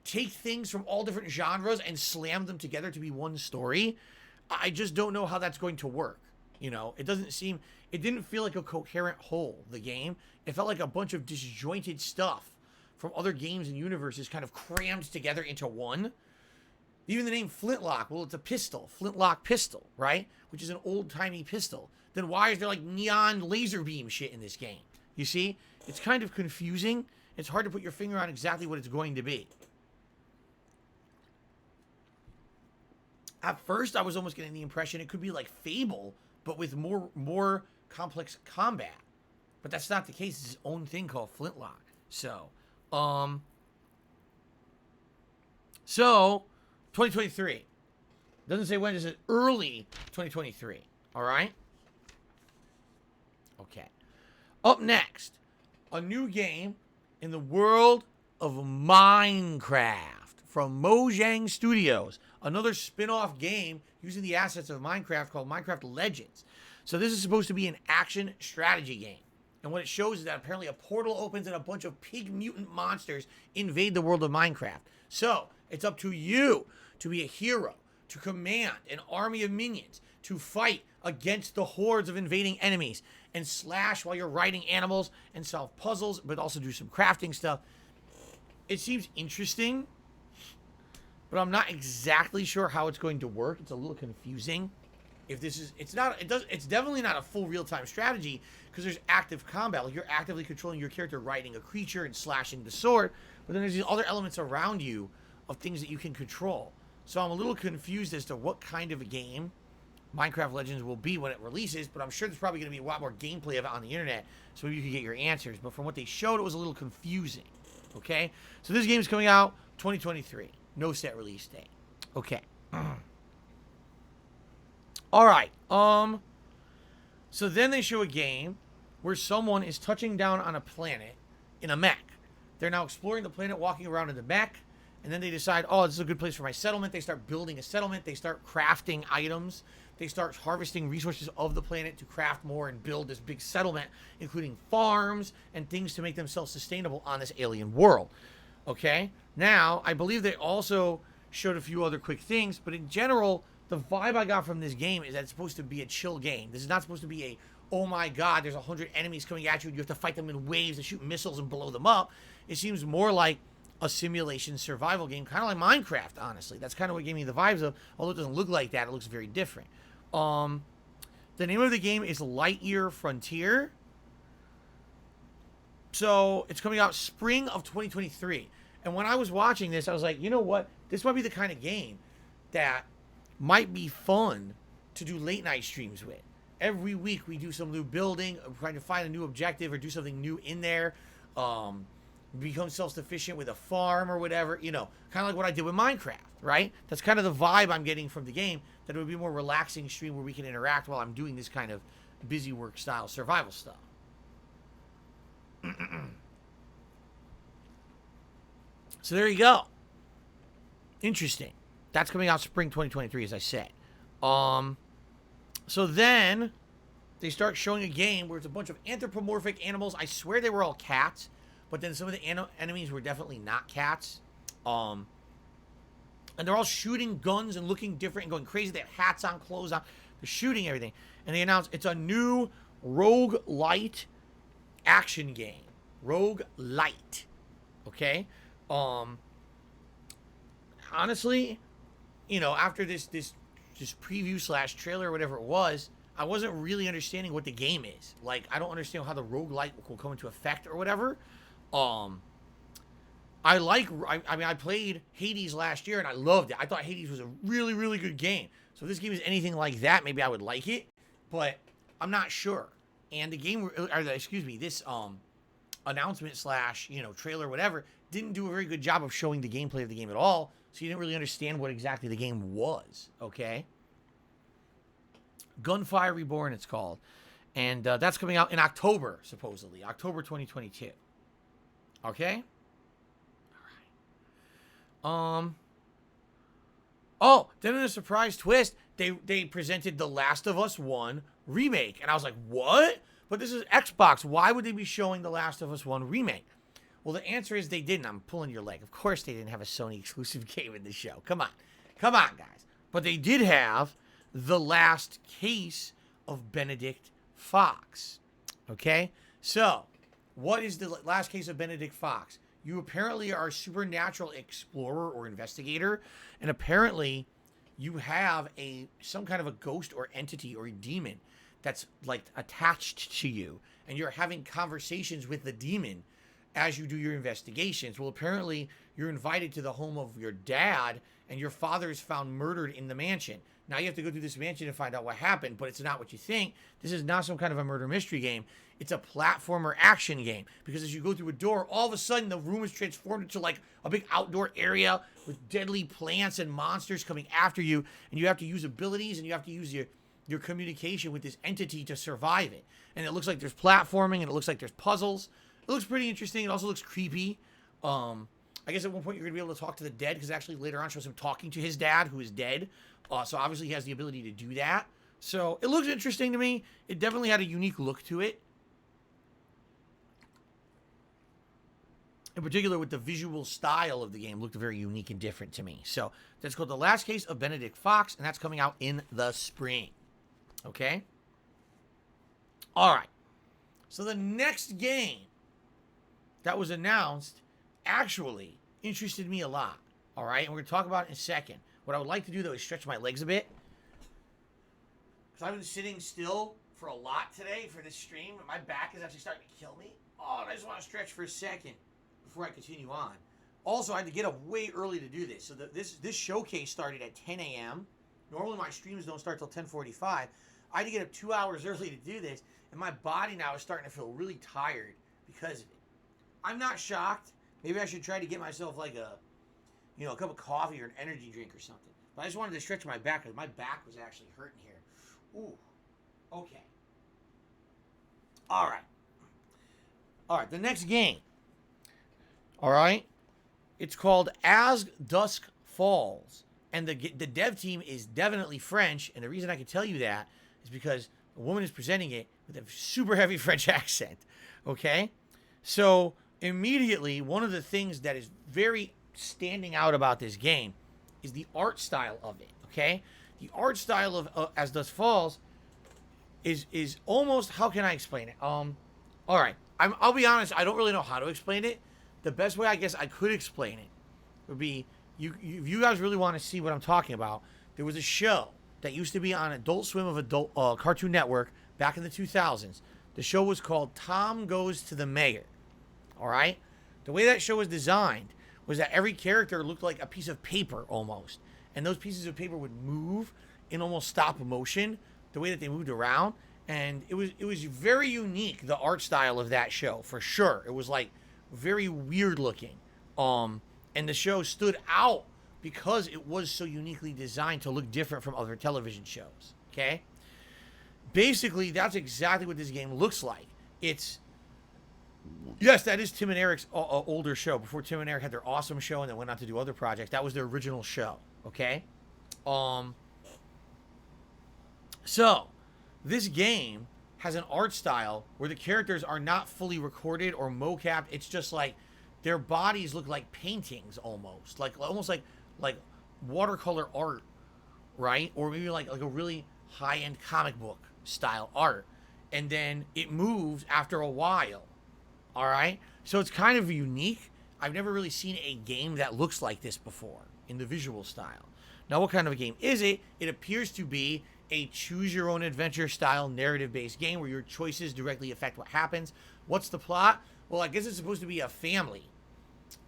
take things from all different genres and slam them together to be one story. I just don't know how that's going to work. It didn't feel like a coherent whole, the game. It felt like a bunch of disjointed stuff from other games and universes kind of crammed together into one. Even the name Flintlock, well, it's a pistol, Flintlock pistol, right? Which is an old-timey pistol. Then why is there, like, neon laser beam shit in this game? You see? It's kind of confusing. It's hard to put your finger on exactly what it's going to be. At first, I was almost getting the impression it could be like Fable, but with more complex combat. But that's not the case. It's its own thing called Flintlock. So 2023. Doesn't say when. It says early 2023. All right? Okay. Up next, a new game in the world of Minecraft from Mojang Studios. Another spin-off game using the assets of Minecraft called Minecraft Legends. So this is supposed to be an action strategy game. And what it shows is that apparently a portal opens and a bunch of pig mutant monsters invade the world of Minecraft. So it's up to you to be a hero, to command an army of minions, to fight against the hordes of invading enemies, and slash while you're riding animals and solve puzzles, but also do some crafting stuff. It seems interesting, but I'm not exactly sure how it's going to work. It's a little confusing. It's definitely not a full real-time strategy because there's active combat. Like, you're actively controlling your character, riding a creature and slashing the sword, but then there's these other elements around you of things that you can control. So I'm a little confused as to what kind of a game Minecraft Legends will be when it releases, but I'm sure there's probably going to be a lot more gameplay of it on the internet, so maybe you can get your answers. But from what they showed, it was a little confusing. Okay? So this game is coming out 2023. No set release date. Okay. All right. So then they show a game where someone is touching down on a planet in a mech. They're now exploring the planet, walking around in the mech, and then they decide, oh, this is a good place for my settlement. They start building a settlement. They start crafting items. They start harvesting resources of the planet to craft more and build this big settlement, including farms and things to make themselves sustainable on this alien world. Okay? Now, I believe they also showed a few other quick things, but in general, the vibe I got from this game is that it's supposed to be a chill game. This is not supposed to be a, oh my god, there's 100 enemies coming at you and you have to fight them in waves and shoot missiles and blow them up. It seems more like a simulation survival game, kind of like Minecraft, honestly. That's kind of what gave me the vibes of, although it doesn't look like that, it looks very different. The name of the game is Lightyear Frontier. So it's coming out spring of 2023. And when I was watching this, I was like, you know what? This might be the kind of game that might be fun to do late night streams with. Every week we do some new building, trying to find a new objective or do something new in there. Become self-sufficient with a farm or whatever, kind of like what I did with Minecraft, right? That's kind of the vibe I'm getting from the game, that it would be a more relaxing stream where we can interact while I'm doing this kind of busy work style survival stuff. So there you go. Interesting. That's coming out spring 2023, as I said. So then they start showing a game where it's a bunch of anthropomorphic animals. I swear they were all cats, but then some of the enemies were definitely not cats. And they're all shooting guns and looking different and going crazy. They have hats on, clothes on. They're shooting everything. And they announced it's a new roguelite action game. Roguelite. Okay? Honestly, after this preview / trailer or whatever it was, I wasn't really understanding what the game is. Like, I don't understand how the roguelite will come into effect or whatever. I played Hades last year and I loved it. I thought Hades was a really, really good game. So if this game is anything like that, maybe I would like it, but I'm not sure. And the game, excuse me, this announcement slash, trailer, whatever, didn't do a very good job of showing the gameplay of the game at all. So you didn't really understand what exactly the game was, okay? Gunfire Reborn, it's called. And that's coming out in October, supposedly. October 2022. Okay? All right. Oh, then in a surprise twist, they presented The Last of Us 1 remake. And I was like, what? But this is Xbox. Why would they be showing The Last of Us 1 remake? Well, the answer is they didn't. I'm pulling your leg. Of course they didn't have a Sony exclusive game in the show. Come on. Come on, guys. But they did have The Last Case of Benedict Fox. Okay? So, what is The Last Case of Benedict Fox? You apparently are a supernatural explorer or investigator, and apparently you have some kind of a ghost or entity or a demon that's like attached to you, and you're having conversations with the demon as you do your investigations. Well, apparently you're invited to the home of your dad, and your father is found murdered in the mansion. Now you have to go through this mansion to find out what happened, but it's not what you think. This is not some kind of a murder mystery game. It's a platformer action game, because as you go through a door, all of a sudden the room is transformed into like a big outdoor area with deadly plants and monsters coming after you, and you have to use abilities, and you have to use your communication with this entity to survive it. And it looks like there's platforming, and it looks like there's puzzles. It looks pretty interesting. It also looks creepy. I guess at one point you're going to be able to talk to the dead, because actually later on shows him talking to his dad, who is dead. So obviously he has the ability to do that. So it looks interesting to me. It definitely had a unique look to it. In particular, with the visual style of the game, looked very unique and different to me. So that's called The Last Case of Benedict Fox, and that's coming out in the spring. Okay? All right. So the next game that was announced actually interested me a lot. All right? And we're going to talk about it in a second. What I would like to do, though, is stretch my legs a bit, because I've been sitting still for a lot today for this stream, and my back is actually starting to kill me. Oh, and I just want to stretch for a second before I continue on. Also, I had to get up way early to do this. So this showcase started at 10 a.m. Normally my streams don't start till 10:45. I had to get up 2 hours early to do this, and my body now is starting to feel really tired because of it. I'm not shocked. Maybe I should try to get myself like a cup of coffee or an energy drink or something. But I just wanted to stretch my back, because my back was actually hurting here. Ooh. Okay. All right. The next game. All right. It's called As Dusk Falls. And the dev team is definitely French. And the reason I can tell you that is because the woman is presenting it with a super heavy French accent. Okay? So immediately, one of the things that is very standing out about this game is the art style of it. Okay? The art style of As Dusk Falls is almost, how can I explain it? All right. I'll be honest, I don't really know how to explain it. The best way I guess I could explain it would be, if you guys really want to see what I'm talking about, there was a show that used to be on Adult Swim of Adult Cartoon Network back in the 2000s. The show was called Tom Goes to the Mayor. All right? The way that show was designed was that every character looked like a piece of paper almost. And those pieces of paper would move in almost stop motion, the way that they moved around. And it was very unique, the art style of that show, for sure. It was like very weird looking. And the show stood out because it was so uniquely designed to look different from other television shows. Okay? Basically, that's exactly what this game looks like. Yes, that is Tim and Eric's older show. Before Tim and Eric had their awesome show and then went on to do other projects, that was their original show. Okay? So, this game has an art style where the characters are not fully recorded or mocapped. It's just like their bodies look like paintings almost. Almost like watercolor art, right? Or maybe like a really high-end comic book style art. And then it moves after a while. All right? So it's kind of unique. I've never really seen a game that looks like this before in the visual style. Now, what kind of a game is it? It appears to be a choose-your-own-adventure style narrative-based game where your choices directly affect what happens. What's the plot? Well, I guess it's supposed to be a family.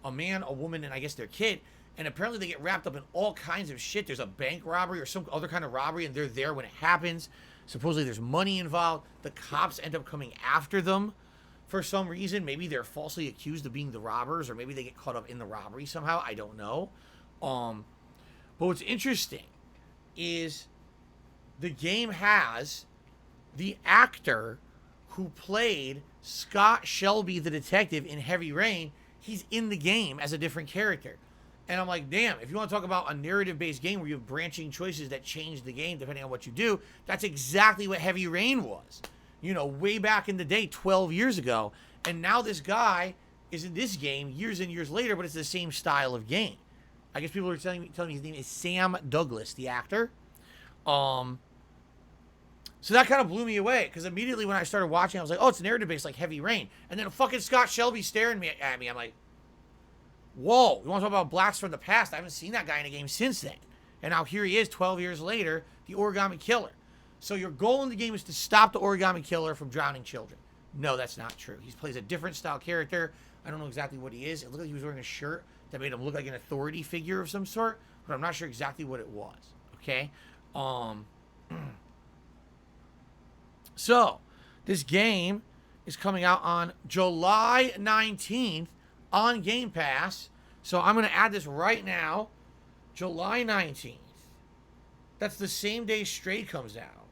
A man, a woman, and I guess their kid. And apparently they get wrapped up in all kinds of shit. There's a bank robbery or some other kind of robbery, and they're there when it happens. Supposedly there's money involved. The cops end up coming after them for some reason. Maybe they're falsely accused of being the robbers, or maybe they get caught up in the robbery somehow. I don't know. But what's interesting is the game has the actor who played Scott Shelby, the detective in Heavy Rain. He's in the game as a different character. And I'm like, damn, if you want to talk about a narrative-based game where you have branching choices that change the game depending on what you do, that's exactly what Heavy Rain was. You know, way back in the day, 12 years ago. And now this guy is in this game years and years later, but it's the same style of game. I guess people are telling me his name is Sam Douglas, the actor. So that kind of blew me away, because immediately when I started watching, I was like, oh, it's narrative-based like Heavy Rain. And then a fucking Scott Shelby staring at me. I'm like, whoa, you want to talk about blacks from the past? I haven't seen that guy in a game since then. And now here he is 12 years later, the Origami Killer. So your goal in the game is to stop the Origami Killer from drowning children. No, that's not true. He plays a different style character. I don't know exactly what he is. It looked like he was wearing a shirt that made him look like an authority figure of some sort, but I'm not sure exactly what it was. Okay? So, this game is coming out on July 19th on Game Pass. So I'm going to add this right now. July 19th. That's the same day Stray comes out.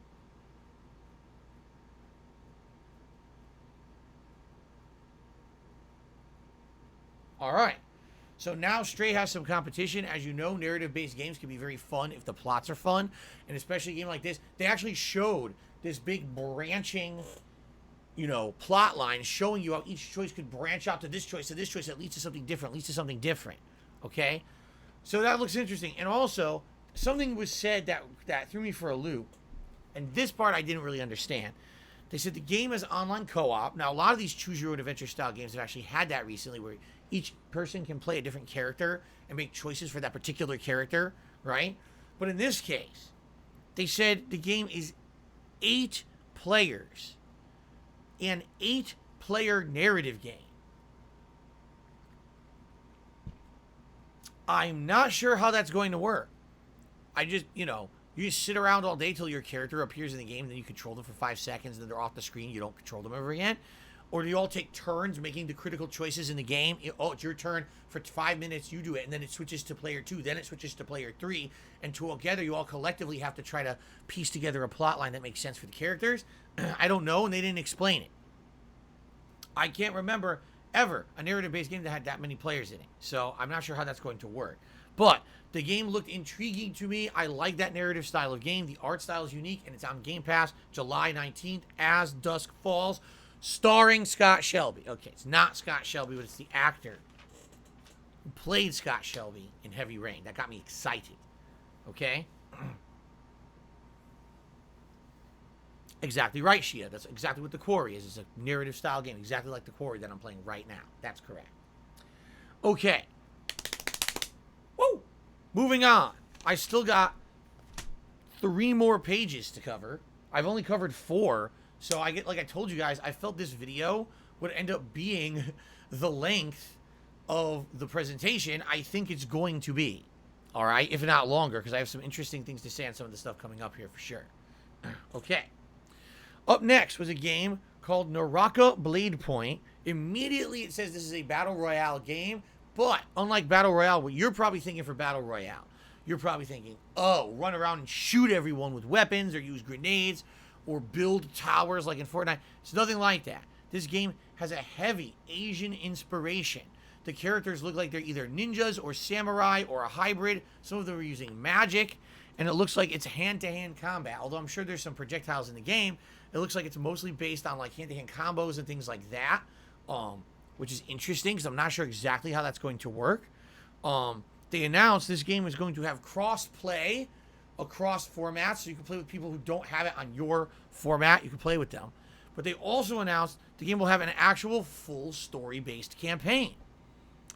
All right. So now Stray has some competition. As you know, narrative-based games can be very fun if the plots are fun. And especially a game like this, they actually showed this big branching, you know, plot line showing you how each choice could branch out to this choice, that leads to something different, okay? So that looks interesting. And also, something was said that threw me for a loop, and this part I didn't really understand. They said the game has online co-op. Now, a lot of these choose-your-own-adventure style games have actually had that recently, where each person can play a different character and make choices for that particular character, right? But in this case, they said the game is 8 players, an 8-player narrative game. I'm not sure how that's going to work. I just, you just sit around all day till your character appears in the game, and then you control them for 5 seconds, and then they're off the screen, you don't control them ever again. Or do you all take turns making the critical choices in the game? Oh, it's your turn for 5 minutes, you do it, and then it switches to player 2, then it switches to player 3, and together you all collectively have to try to piece together a plot line that makes sense for the characters? I don't know, and they didn't explain it. I can't remember ever a narrative-based game that had that many players in it, so I'm not sure how that's going to work. But the game looked intriguing to me. I like that narrative style of game. The art style is unique, and it's on Game Pass July 19th as Dusk Falls, starring Scott Shelby. Okay, it's not Scott Shelby, but it's the actor who played Scott Shelby in Heavy Rain. That got me excited. Okay? Exactly right, Shia. That's exactly what The Quarry is. It's a narrative style game, exactly like The Quarry that I'm playing right now. That's correct. Okay. Woo! Moving on. I still got 3 more pages to cover. I've only covered 4. So like I told you guys, I felt this video would end up being the length of the presentation I think it's going to be. All right, if not longer, because I have some interesting things to say on some of the stuff coming up here for sure. Okay. Up next was a game called Naraka Blade Point. Immediately it says this is a Battle Royale game, but unlike Battle Royale, what you're probably thinking for Battle Royale, you're probably thinking, oh, run around and shoot everyone with weapons or use grenades, or build towers like in Fortnite. It's nothing like that. This game has a heavy Asian inspiration. The characters look like they're either ninjas or samurai or a hybrid. Some of them are using magic, and it looks like it's hand-to-hand combat. Although I'm sure there's some projectiles in the game, it looks like it's mostly based on like hand-to-hand combos and things like that, which is interesting because I'm not sure exactly how that's going to work. They announced this game is going to have cross-play across formats, so you can play with people who don't have it on your format. You can play with them. But they also announced the game will have an actual full story-based campaign.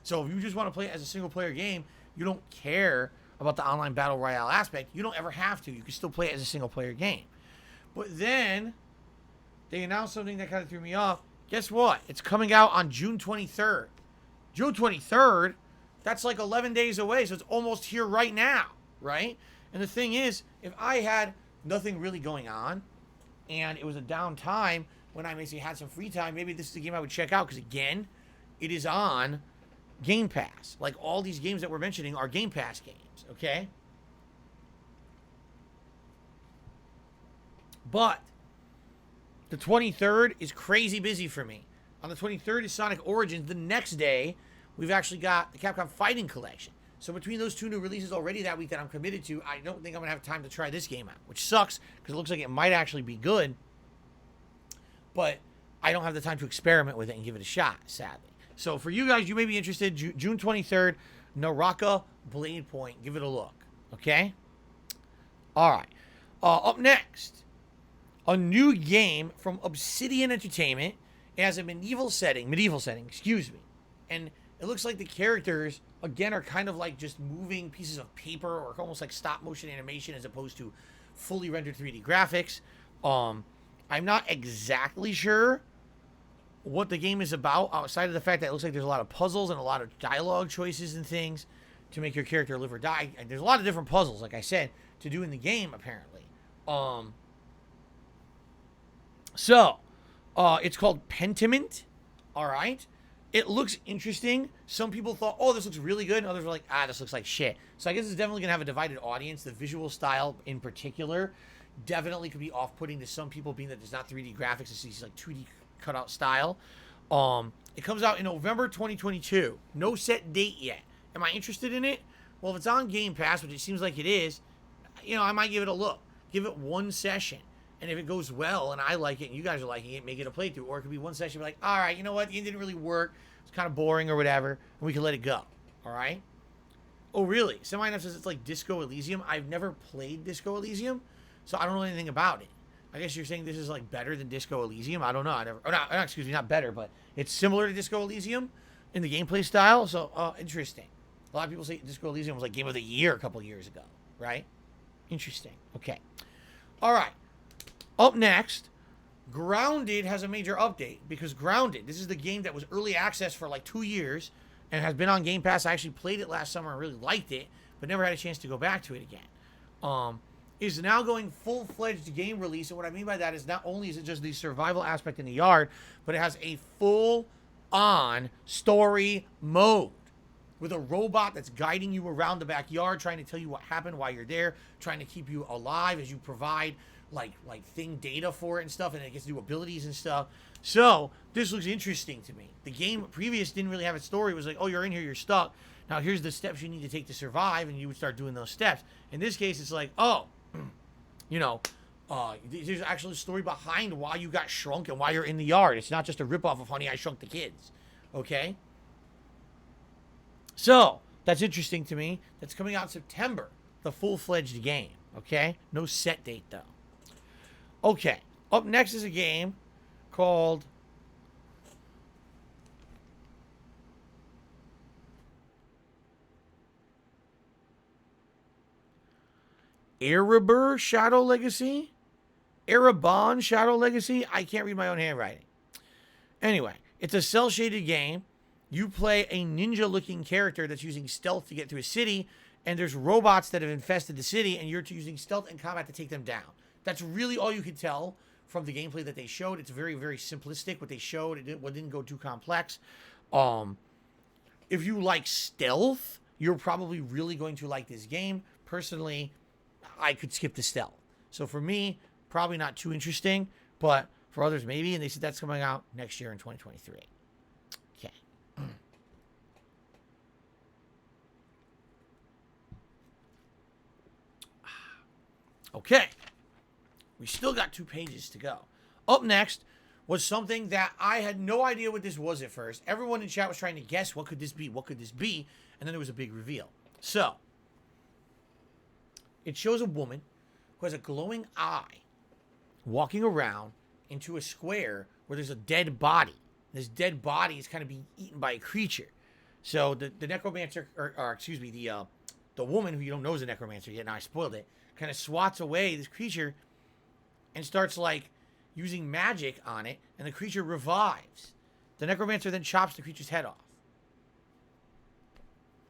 So if you just want to play it as a single-player game, you don't care about the online battle royale aspect, you don't ever have to. You can still play it as a single-player game. But then they announced something that kind of threw me off. Guess what? It's coming out on June 23rd. June 23rd? That's like 11 days away, so it's almost here right now, right? And the thing is, if I had nothing really going on, and it was a downtime when I basically had some free time. Maybe this is a game I would check out because, again, it is on Game Pass. Like, all these games that we're mentioning are Game Pass games, okay? But the 23rd is crazy busy for me. On the 23rd is Sonic Origins. The next day, we've actually got the Capcom Fighting Collection. So between those two new releases already that week that I'm committed to, I don't think I'm going to have time to try this game out, which sucks because it looks like it might actually be good. But I don't have the time to experiment with it and give it a shot, sadly. So for you guys, you may be interested. June 23rd, Naraka Blade Point. Give it a look, okay? All right. Up next, a new game from Obsidian Entertainment. It has a medieval setting, excuse me. And it looks like the characters, again, are kind of like just moving pieces of paper or almost like stop motion animation as opposed to fully rendered 3D graphics. I'm not exactly sure what the game is about outside of the fact that it looks like there's a lot of puzzles and a lot of dialogue choices and things to make your character live or die. And there's a lot of different puzzles, like I said, to do in the game, apparently. It's called Pentiment. All right. It looks interesting. Some people thought, oh, this looks really good. And others were like, this looks like shit. So I guess it's definitely going to have a divided audience. The visual style in particular definitely could be off-putting to some people, being that there's not 3D graphics. It's like 2D cutout style. It comes out in November 2022. No set date yet. Am I interested in it? Well, if it's on Game Pass, which it seems like it is, I might give it a look. Give it one session. And if it goes well and I like it and you guys are liking it, make it a playthrough. Or it could be one session, be like, all right, you know what? The end didn't really work. It's kind of boring or whatever. And we can let it go. All right? Oh, really? Semi-Enough says it's like Disco Elysium. I've never played Disco Elysium, so I don't know anything about it. I guess you're saying this is like better than Disco Elysium. I don't know. Excuse me, not better, but it's similar to Disco Elysium in the gameplay style. So, interesting. A lot of people say Disco Elysium was like Game of the Year a couple years ago, right? Interesting. Okay. All right. Up next, Grounded has a major update because Grounded, this is the game that was early access for like 2 years and has been on Game Pass. I actually played it last summer and really liked it, but never had a chance to go back to it again. Is now going full-fledged game release, and what I mean by that is not only is it just the survival aspect in the yard, but it has a full-on story mode with a robot that's guiding you around the backyard, trying to tell you what happened while you're there, trying to keep you alive as you provide like thing data for it and stuff, and it gets to do abilities and stuff. So this looks interesting to me. The game previous didn't really have a story. It was like, oh, you're in here, you're stuck. Now here's the steps you need to take to survive, and you would start doing those steps. In this case, it's like, oh, there's actually a story behind why you got shrunk and why you're in the yard. It's not just a ripoff of Honey, I Shrunk the Kids. Okay? So that's interesting to me. That's coming out in September, the full-fledged game. Okay? No set date, though. Okay, up next is a game called Ereburr Shadow Legacy? Ereburr Shadow Legacy? I can't read my own handwriting. Anyway, it's a cel-shaded game. You play a ninja-looking character that's using stealth to get through a city, and there's robots that have infested the city, and you're using stealth and combat to take them down. That's really all you could tell from the gameplay that they showed. It's very, very simplistic what they showed. It didn't go too complex. If you like stealth, you're probably really going to like this game. Personally, I could skip the stealth. So for me, probably not too interesting, but for others, maybe. And they said that's coming out next year in 2023. Okay. Okay. We still got 2 pages to go. Up next was something that I had no idea what this was at first. Everyone in chat was trying to guess, what could this be? What could this be? And then there was a big reveal. So, it shows a woman who has a glowing eye walking around into a square where there's a dead body. This dead body is kind of being eaten by a creature. So, the necromancer, or excuse me, the woman who you don't know is a necromancer yet, now I spoiled it, kind of swats away this creature and starts like using magic on it, and the creature revives. The necromancer then chops the creature's head off.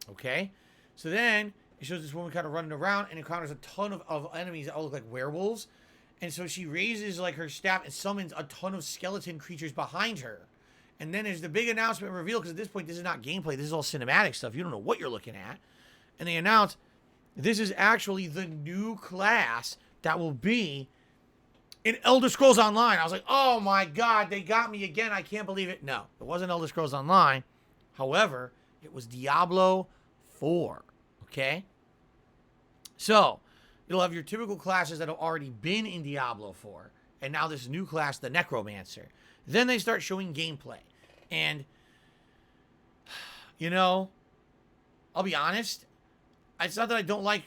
Okay? So then it shows this woman kind of running around and encounters a ton of enemies that all look like werewolves. And so she raises like her staff and summons a ton of skeleton creatures behind her. And then there's the big announcement reveal, because at this point, this is not gameplay. This is all cinematic stuff. You don't know what you're looking at. And they announce this is actually the new class that will be in Elder Scrolls Online. I was like, oh my God, they got me again. I can't believe it. No, it wasn't Elder Scrolls Online. However, it was Diablo 4. Okay? So, you'll have your typical classes that have already been in Diablo 4. And now this new class, the Necromancer. Then they start showing gameplay. And, you know, I'll be honest. It's not that I don't like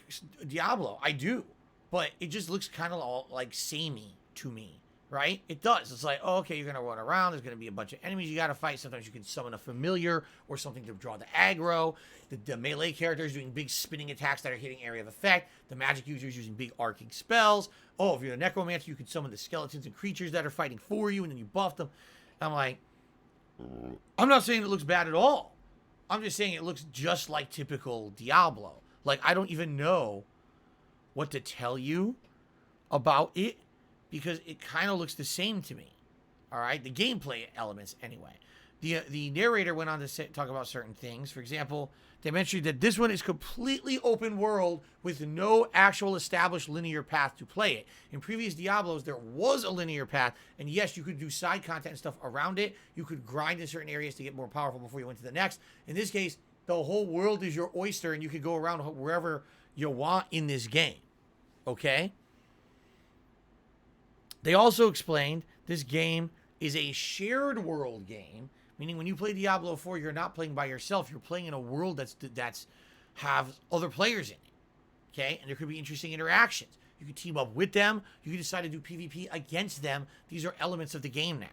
Diablo. I do. But it just looks kind of all like samey to me. Right? It does. It's like, oh, okay, you're going to run around. There's going to be a bunch of enemies you got to fight. Sometimes you can summon a familiar or something to draw the aggro. The melee characters doing big spinning attacks that are hitting area of effect. The magic users using big arcing spells. Oh, if you're a necromancer, you can summon the skeletons and creatures that are fighting for you, and then you buff them. I'm like, I'm not saying it looks bad at all. I'm just saying it looks just like typical Diablo. Like, I don't even know what to tell you about it, because it kind of looks the same to me. All right? The gameplay elements, anyway. The narrator went on to talk about certain things. For example, they mentioned that this one is completely open world with no actual established linear path to play it. In previous Diablos, there was a linear path, and yes, you could do side content and stuff around it. You could grind in certain areas to get more powerful before you went to the next. In this case, the whole world is your oyster, and you could go around wherever you want in this game. Okay? They also explained this game is a shared world game, meaning when you play Diablo 4, you're not playing by yourself. You're playing in a world that's have other players in it. Okay? And there could be interesting interactions. You can team up with them. You can decide to do PvP against them. These are elements of the game now.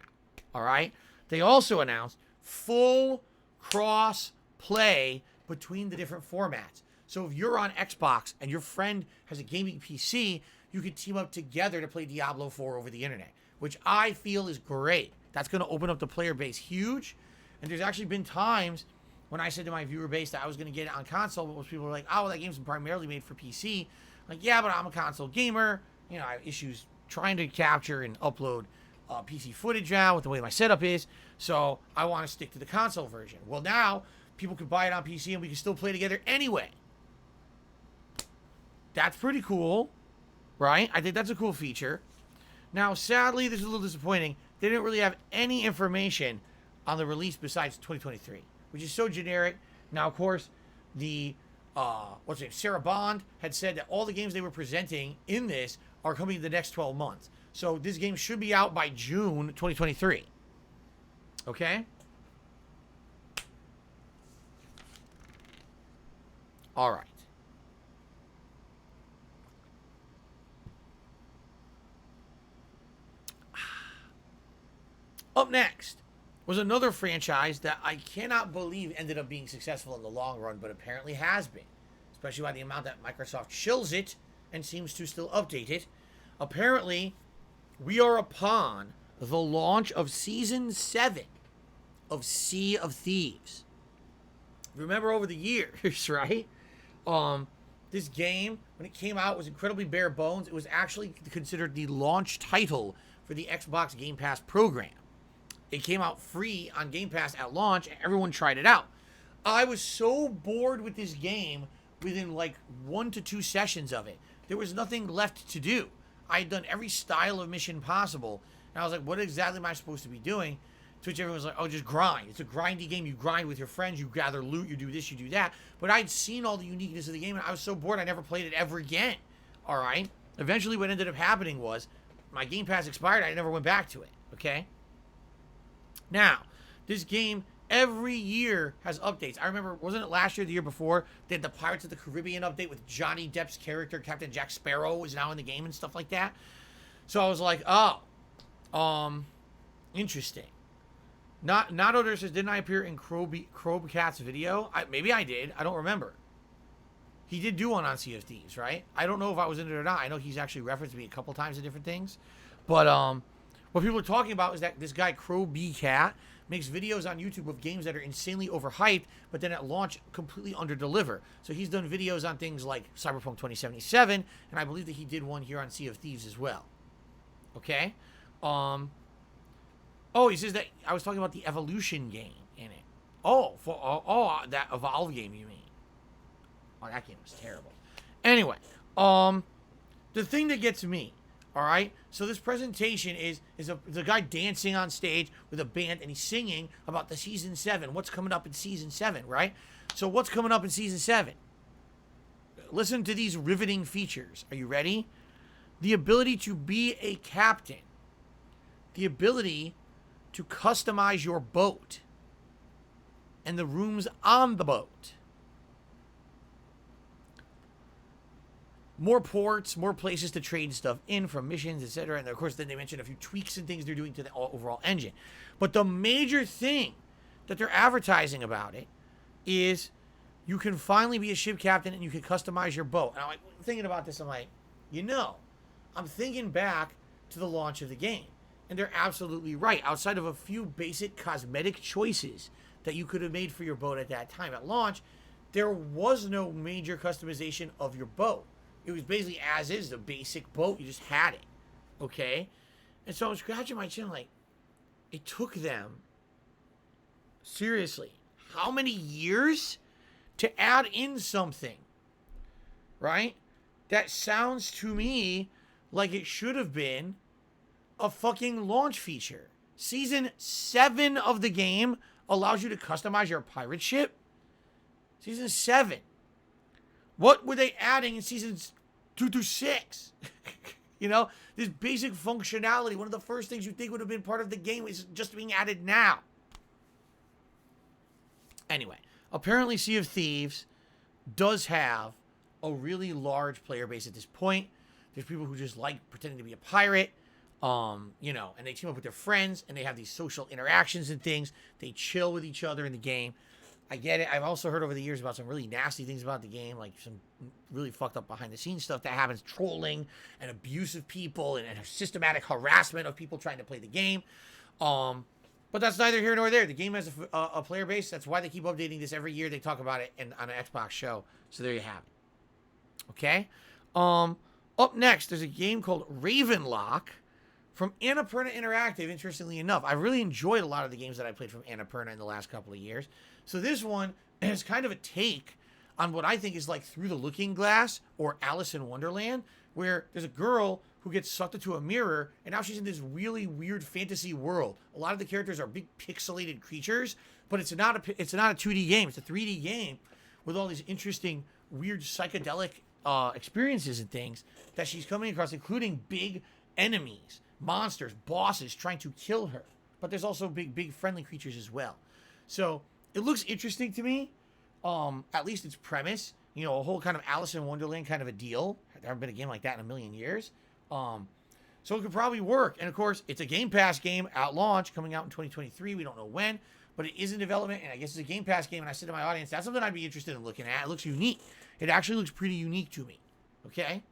All right? They also announced full cross play between the different formats. So if you're on Xbox and your friend has a gaming PC, you could team up together to play Diablo 4 over the internet, which I feel is great. That's going to open up the player base huge. And there's actually been times when I said to my viewer base that I was going to get it on console, but most people were like, oh, well, that game's primarily made for PC. Like, yeah, but I'm a console gamer. You know, I have issues trying to capture and upload PC footage now with the way my setup is. So I want to stick to the console version. Well, now people can buy it on PC and we can still play together anyway. That's pretty cool. Right? I think that's a cool feature. Now, sadly, this is a little disappointing. They didn't really have any information on the release besides 2023, which is so generic. Now, of course, Sarah Bond had said that all the games they were presenting in this are coming in the next 12 months. So this game should be out by June 2023. Okay? All right. Up next was another franchise that I cannot believe ended up being successful in the long run, but apparently has been, especially by the amount that Microsoft chills it and seems to still update it. Apparently, we are upon the launch of Season 7 of Sea of Thieves. Remember over the years, right? This game, when it came out, was incredibly bare bones. It was actually considered the launch title for the Xbox Game Pass program. It came out free on Game Pass at launch, and everyone tried it out. I was so bored with this game within like 1 to 2 sessions of it. There was nothing left to do. I had done every style of mission possible, and I was like, what exactly am I supposed to be doing? To which everyone was like, oh, just grind. It's a grindy game. You grind with your friends. You gather loot. You do this. You do that. But I'd seen all the uniqueness of the game, and I was so bored I never played it ever again. All right? Eventually, what ended up happening was my Game Pass expired. I never went back to it. Okay? Now, this game every year has updates. I remember, wasn't it last year, the year before, they had the Pirates of the Caribbean update with Johnny Depp's character, Captain Jack Sparrow, is now in the game and stuff like that. So I was like, oh, interesting. Not Odor says, didn't I appear in Crowcat's video? Maybe I did. I don't remember. He did do one on Sea of Thieves, right? I don't know if I was in it or not. I know he's actually referenced me a couple times in different things. But, what people are talking about is that this guy, Cat, makes videos on YouTube of games that are insanely overhyped, but then at launch completely underdeliver. So he's done videos on things like Cyberpunk 2077, and I believe that he did one here on Sea of Thieves as well. Okay? Oh, he says that I was talking about the Evolution game in it. Oh, that Evolve game you mean? Oh, that game was terrible. Anyway, the thing that gets me, all right. So this presentation is a guy dancing on stage with a band, and he's singing about the season 7. What's coming up in season 7, right? So what's coming up in season 7? Listen to these riveting features. Are you ready? The ability to be a captain. The ability to customize your boat. And the rooms on the boat. More ports, more places to trade stuff in from missions, etc. And of course, then they mentioned a few tweaks and things they're doing to the overall engine. But the major thing that they're advertising about it is you can finally be a ship captain and you can customize your boat. And I'm like, thinking about this, I'm like, I'm thinking back to the launch of the game. And they're absolutely right. Outside of a few basic cosmetic choices that you could have made for your boat at that time at launch, there was no major customization of your boat. It was basically as is, the basic boat. You just had it. Okay? And so I was scratching my chin like, it took them, seriously, how many years to add in something? Right? That sounds to me like it should have been a fucking launch feature. Season 7 of the game allows you to customize your pirate ship. Season 7. What were they adding in seasons 2 through 6? This basic functionality. One of the first things you think would have been part of the game is just being added now. Anyway, apparently Sea of Thieves does have a really large player base at this point. There's people who just like pretending to be a pirate, and they team up with their friends, and they have these social interactions and things. They chill with each other in the game. I get it. I've also heard over the years about some really nasty things about the game, like some really fucked up behind-the-scenes stuff that happens, trolling and abuse of people and systematic harassment of people trying to play the game. But that's neither here nor there. The game has a player base. That's why they keep updating this every year. They talk about it on an Xbox show. So there you have it. Okay? Up next, there's a game called Ravenlock from Annapurna Interactive, interestingly enough. I really enjoyed a lot of the games that I played from Annapurna in the last couple of years. So this one is kind of a take on what I think is like Through the Looking Glass or Alice in Wonderland, where there's a girl who gets sucked into a mirror, and now she's in this really weird fantasy world. A lot of the characters are big pixelated creatures, but it's not a 2D game. It's a 3D game with all these interesting, weird psychedelic experiences and things that she's coming across, including big enemies, monsters, bosses trying to kill her. But there's also big friendly creatures as well. So it looks interesting to me. At least its premise, a whole kind of Alice in Wonderland kind of a deal. There hasn't been a game like that in a million years. So it could probably work. And of course, it's a Game Pass game at launch, coming out in 2023. We don't know when, but it is in development, and I guess it's a Game Pass game. And I said to my audience, that's something I'd be interested in looking at. It looks unique. It actually looks pretty unique to me. Okay?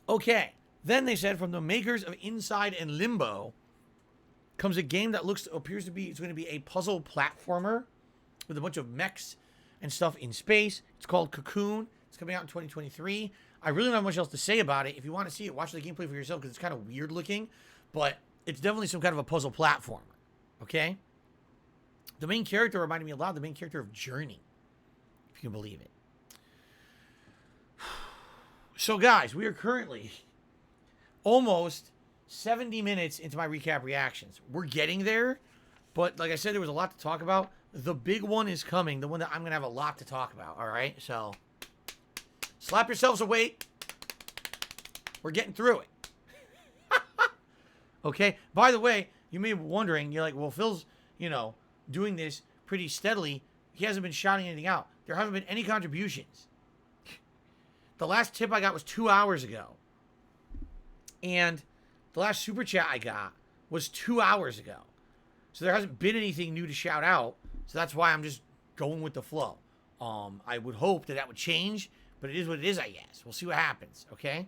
Okay. Then they said from the makers of Inside and Limbo comes a game that appears to be, it's going to be a puzzle platformer with a bunch of mechs and stuff in space. It's called Cocoon. It's coming out in 2023. I really don't have much else to say about it. If you want to see it, watch the gameplay for yourself because it's kind of weird looking, but it's definitely some kind of a puzzle platformer. Okay? The main character reminded me a lot of the main character of Journey, if you can believe it. So guys, we are currently almost 70 minutes into my recap reactions. We're getting there, but like I said, there was a lot to talk about. The big one is coming, the one that I'm going to have a lot to talk about, all right? So slap yourselves a weight. We're getting through it. Okay? By the way, you may be wondering, you're like, well, Phil's, doing this pretty steadily. He hasn't been shouting anything out. There haven't been any contributions. The last tip I got was 2 hours ago. And the last super chat I got was 2 hours ago. So there hasn't been anything new to shout out. So that's why I'm just going with the flow. I would hope that would change, but it is what it is, I guess. We'll see what happens, okay?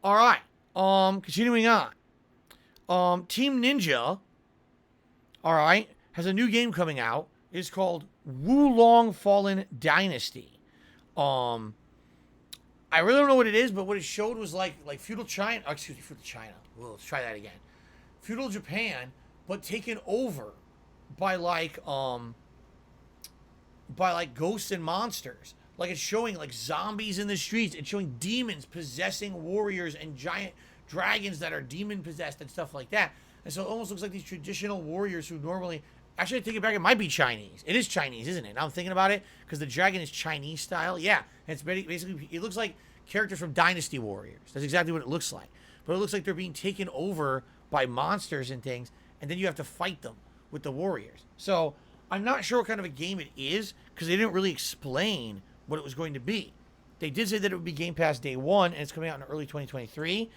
All right. Continuing on. Team Ninja, all right, has a new game coming out. It's called Wulong Fallen Dynasty. I I really don't know what it is, but what it showed was like feudal China. Oh, excuse me, feudal China. Well, let's try that again. Feudal Japan, but taken over by like ghosts and monsters. Like it's showing like zombies in the streets. It's showing demons possessing warriors and giant dragons that are demon possessed and stuff like that. And so it almost looks like these traditional warriors who normally, actually I take it back, it might be Chinese. It is Chinese, isn't it? Now I'm thinking about it, because the dragon is Chinese style. Yeah, and it's basically, it looks like characters from Dynasty Warriors. That's exactly what it looks like. But it looks like they're being taken over by monsters and things, and then you have to fight them with the warriors. So I'm not sure what kind of a game it is, because they didn't really explain what it was going to be. They did say that it would be Game Pass day one, and it's coming out in early 2023.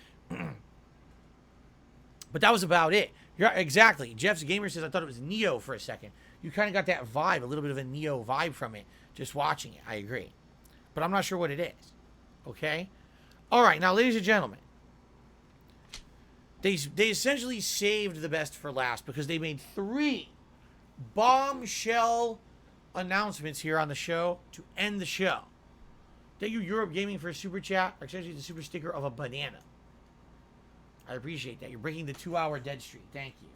But that was about it. You're, exactly. Jeff's Gamer says, I thought it was Neo for a second. You kind of got that vibe, a little bit of a Neo vibe from it, just watching it. I agree. But I'm not sure what it is. Okay? All right, now, ladies and gentlemen, they essentially saved the best for last because they made 3 bombshell announcements here on the show to end the show. Thank you, Europe Gaming, for a super chat, or essentially the super sticker of a banana. I appreciate that. You're breaking the 2-hour dead streak. Thank you.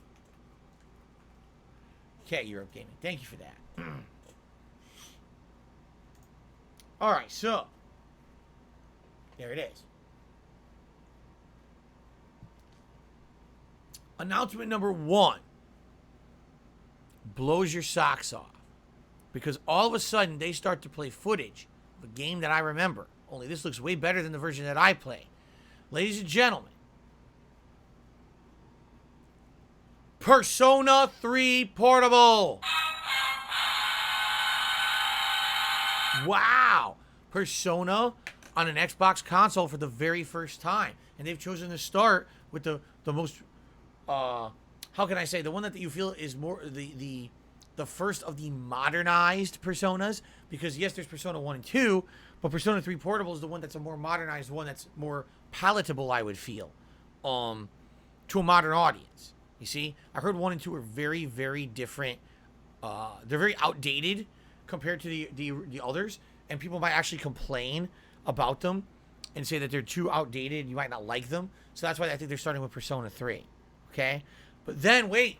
Okay, Europe Gaming. Thank you for that. All right, so there it is. Announcement number 1 blows your socks off, because all of a sudden they start to play footage of a game that I remember. Only this looks way better than the version that I played. Ladies and gentlemen, Persona 3 Portable. Wow. Persona on an Xbox console for the very first time. And they've chosen to start with the most, how can I say, the one that you feel is more, the first of the modernized Personas. Because yes, there's Persona 1 and 2, but Persona 3 Portable is the one that's a more modernized one, that's more palatable, I would feel, to a modern audience. You see, I heard 1 and 2 are very, very different. They're very outdated compared to the others, and people might actually complain about them and say that they're too outdated. You might not like them, so that's why I think they're starting with Persona 3. Okay, but then wait,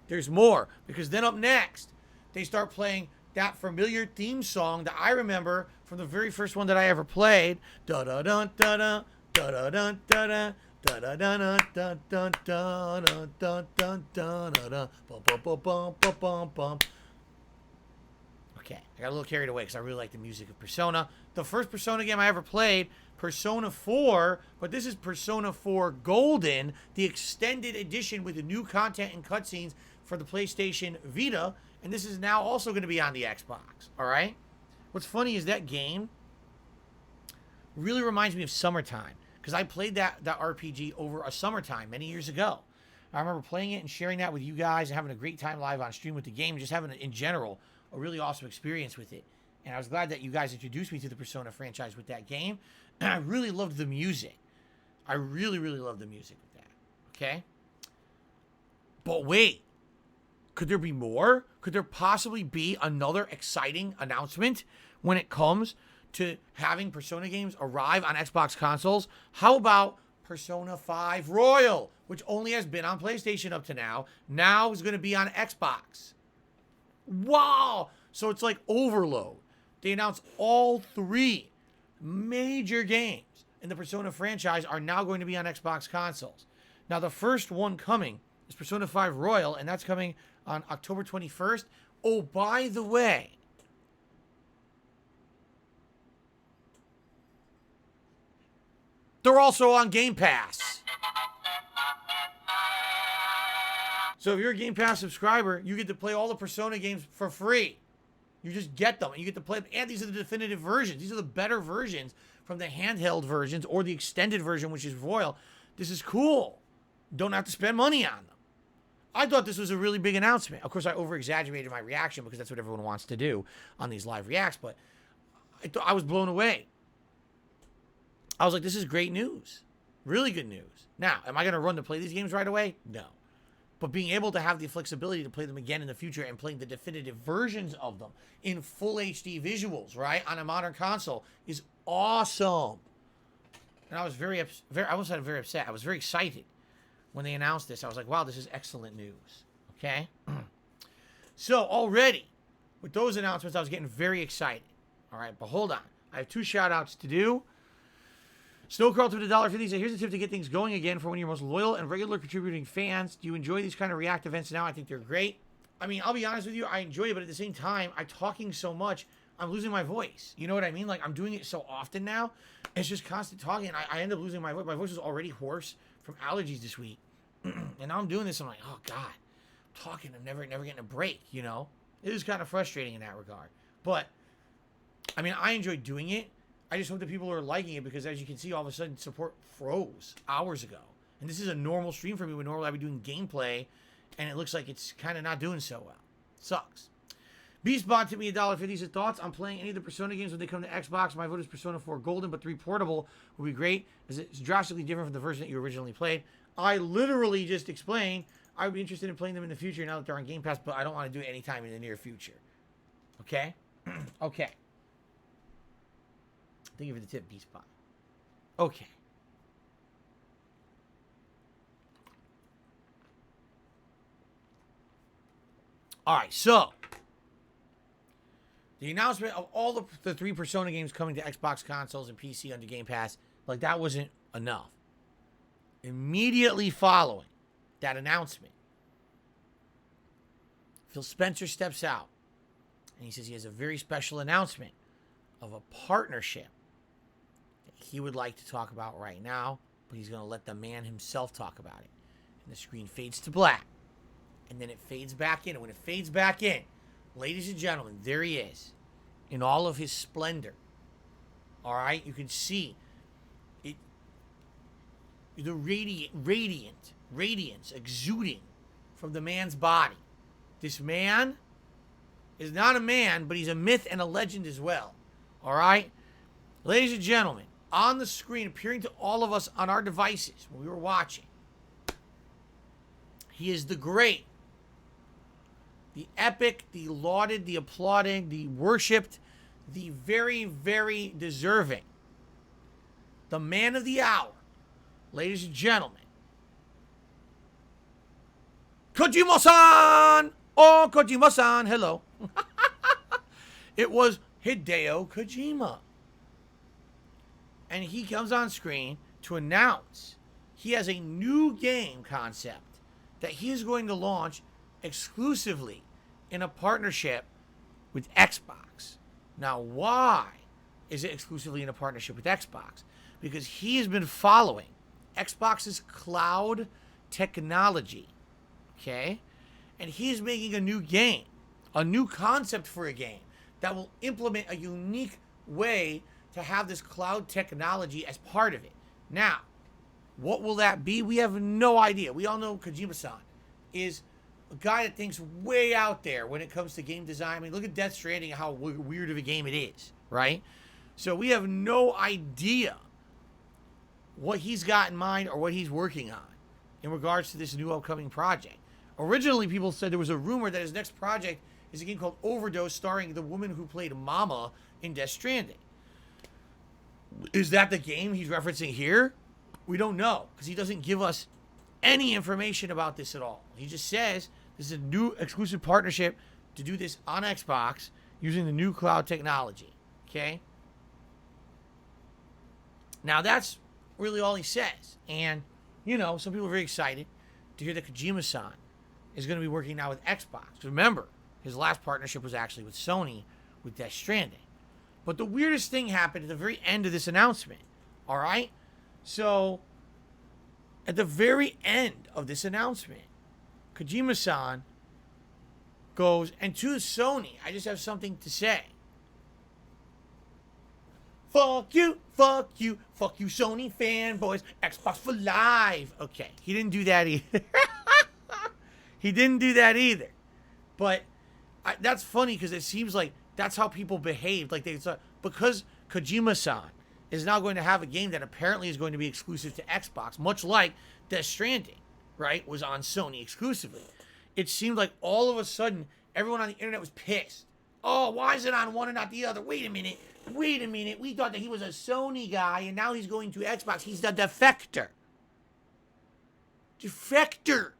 there's more, because then up next they start playing that familiar theme song that I remember from the very first one that I ever played. Da da da da da da da da da. Da da da da da da da da da da da bum. Okay, I got a little carried away because I really like the music of Persona. The first Persona game I ever played, Persona 4, but this is Persona 4 Golden, the extended edition with the new content and cutscenes for the PlayStation Vita, and this is now also going to be on the Xbox. All right. What's funny is that game really reminds me of Summertime, because I played that RPG over a summertime many years ago. I remember playing it and sharing that with you guys and having a great time live on stream with the game, just having, in general, a really awesome experience with it. And I was glad that you guys introduced me to the Persona franchise with that game. And I really loved the music. I really, really loved the music with that. Okay? But wait. Could there be more? Could there possibly be another exciting announcement when it comes to having Persona games arrive on Xbox consoles? How about Persona 5 Royal, which only has been on PlayStation up to now is going to be on Xbox. Wow! So it's like overload. They announced all 3 major games in the Persona franchise are now going to be on Xbox consoles. Now, the first one coming is Persona 5 Royal, and that's coming on October 21st. Oh, by the way, they're also on Game Pass. So if you're a Game Pass subscriber, you get to play all the Persona games for free. You just get them, and you get to play them. And these are the definitive versions. These are the better versions from the handheld versions or the extended version, which is Royal. This is cool. Don't have to spend money on them. I thought this was a really big announcement. Of course, I over-exaggerated my reaction because that's what everyone wants to do on these live reacts, but I was blown away. I was like, this is great news. Really good news. Now, am I going to run to play these games right away? No. But being able to have the flexibility to play them again in the future and playing the definitive versions of them in full HD visuals, right, on a modern console is awesome. And I was very upset. I was very excited when they announced this. I was like, wow, this is excellent news. Okay? So already, with those announcements, I was getting very excited. All right, but hold on. I have 2 shout-outs to do. Snowcrawl to the $1.50 said, here's a tip to get things going again for one of your most loyal and regular contributing fans. Do you enjoy these kind of React events now? I think they're great. I mean, I'll be honest with you, I enjoy it, but at the same time, I'm talking so much, I'm losing my voice. You know what I mean? Like, I'm doing it so often now. It's just constant talking, and I end up losing my voice. My voice was already hoarse from allergies this week. And now I'm doing this, I'm like, oh, God. I'm talking, I'm never getting a break, you know? It is kind of frustrating in that regard. But, I mean, I enjoy doing it. I just hope that people are liking it because, as you can see, all of a sudden, support froze hours ago. And this is a normal stream for me when normally I'd be doing gameplay, and it looks like it's kind of not doing so well. Sucks. Beastbot to me $1.50 said, thoughts on playing any of the Persona games when they come to Xbox? My vote is Persona 4 Golden, but 3 Portable would be great, as it's drastically different from the version that you originally played. I literally just explained I would be interested in playing them in the future now that they're on Game Pass, but I don't want to do it anytime in the near future. Okay? Okay. Thank you for the tip, Beastbot. Okay. All right, so the announcement of all the 3 Persona games coming to Xbox consoles and PC under Game Pass, like, that wasn't enough. Immediately following that announcement, Phil Spencer steps out and he says he has a very special announcement of a partnership that he would like to talk about right now, but he's going to let the man himself talk about it. And the screen fades to black, and then it fades back in. And when it fades back in, ladies and gentlemen, there he is in all of his splendor. All right? You can see it, the radiance exuding from the man's body. This man is not a man, but he's a myth and a legend as well. All right? Ladies and gentlemen, on the screen, appearing to all of us on our devices when we were watching, he is the great, the epic, the lauded, the applauded, the worshipped, the very, very deserving, the man of the hour, ladies and gentlemen, Kojima-san! Oh, Kojima-san, hello. It was Hideo Kojima. And he comes on screen to announce he has a new game concept that he is going to launch exclusively in a partnership with Xbox. Now, why is it exclusively in a partnership with Xbox? Because he has been following Xbox's cloud technology, okay? And he's making a new game, a new concept for a game that will implement a unique way to have this cloud technology as part of it. Now, what will that be? We have no idea. We all know Kojima-san is a guy that thinks way out there when it comes to game design. I mean, look at Death Stranding and how weird of a game it is, right? So we have no idea what he's got in mind or what he's working on in regards to this new upcoming project. Originally, people said there was a rumor that his next project is a game called Overdose, starring the woman who played Mama in Death Stranding. Is that the game he's referencing here? We don't know, because he doesn't give us any information about this at all. He just says this is a new exclusive partnership to do this on Xbox using the new cloud technology. Okay? Now, that's really all he says. And, you know, some people are very excited to hear that Kojima-san is going to be working now with Xbox. Remember, his last partnership was actually with Sony with Death Stranding. But the weirdest thing happened at the very end of this announcement. All right? So, at the very end of this announcement, Kojima-san goes, and to Sony, I just have something to say. Fuck you, Sony fanboys, Xbox for life. Okay, he didn't do that either. He didn't do that either. But that's funny because it seems like that's how people behaved. Like they thought, because Kojima-san is now going to have a game that apparently is going to be exclusive to Xbox, much like Death Stranding, right, was on Sony exclusively. It seemed like all of a sudden everyone on the internet was pissed. Oh, why is it on one and not the other? Wait a minute. We thought that he was a Sony guy, and now he's going to Xbox. He's the defector. Defector.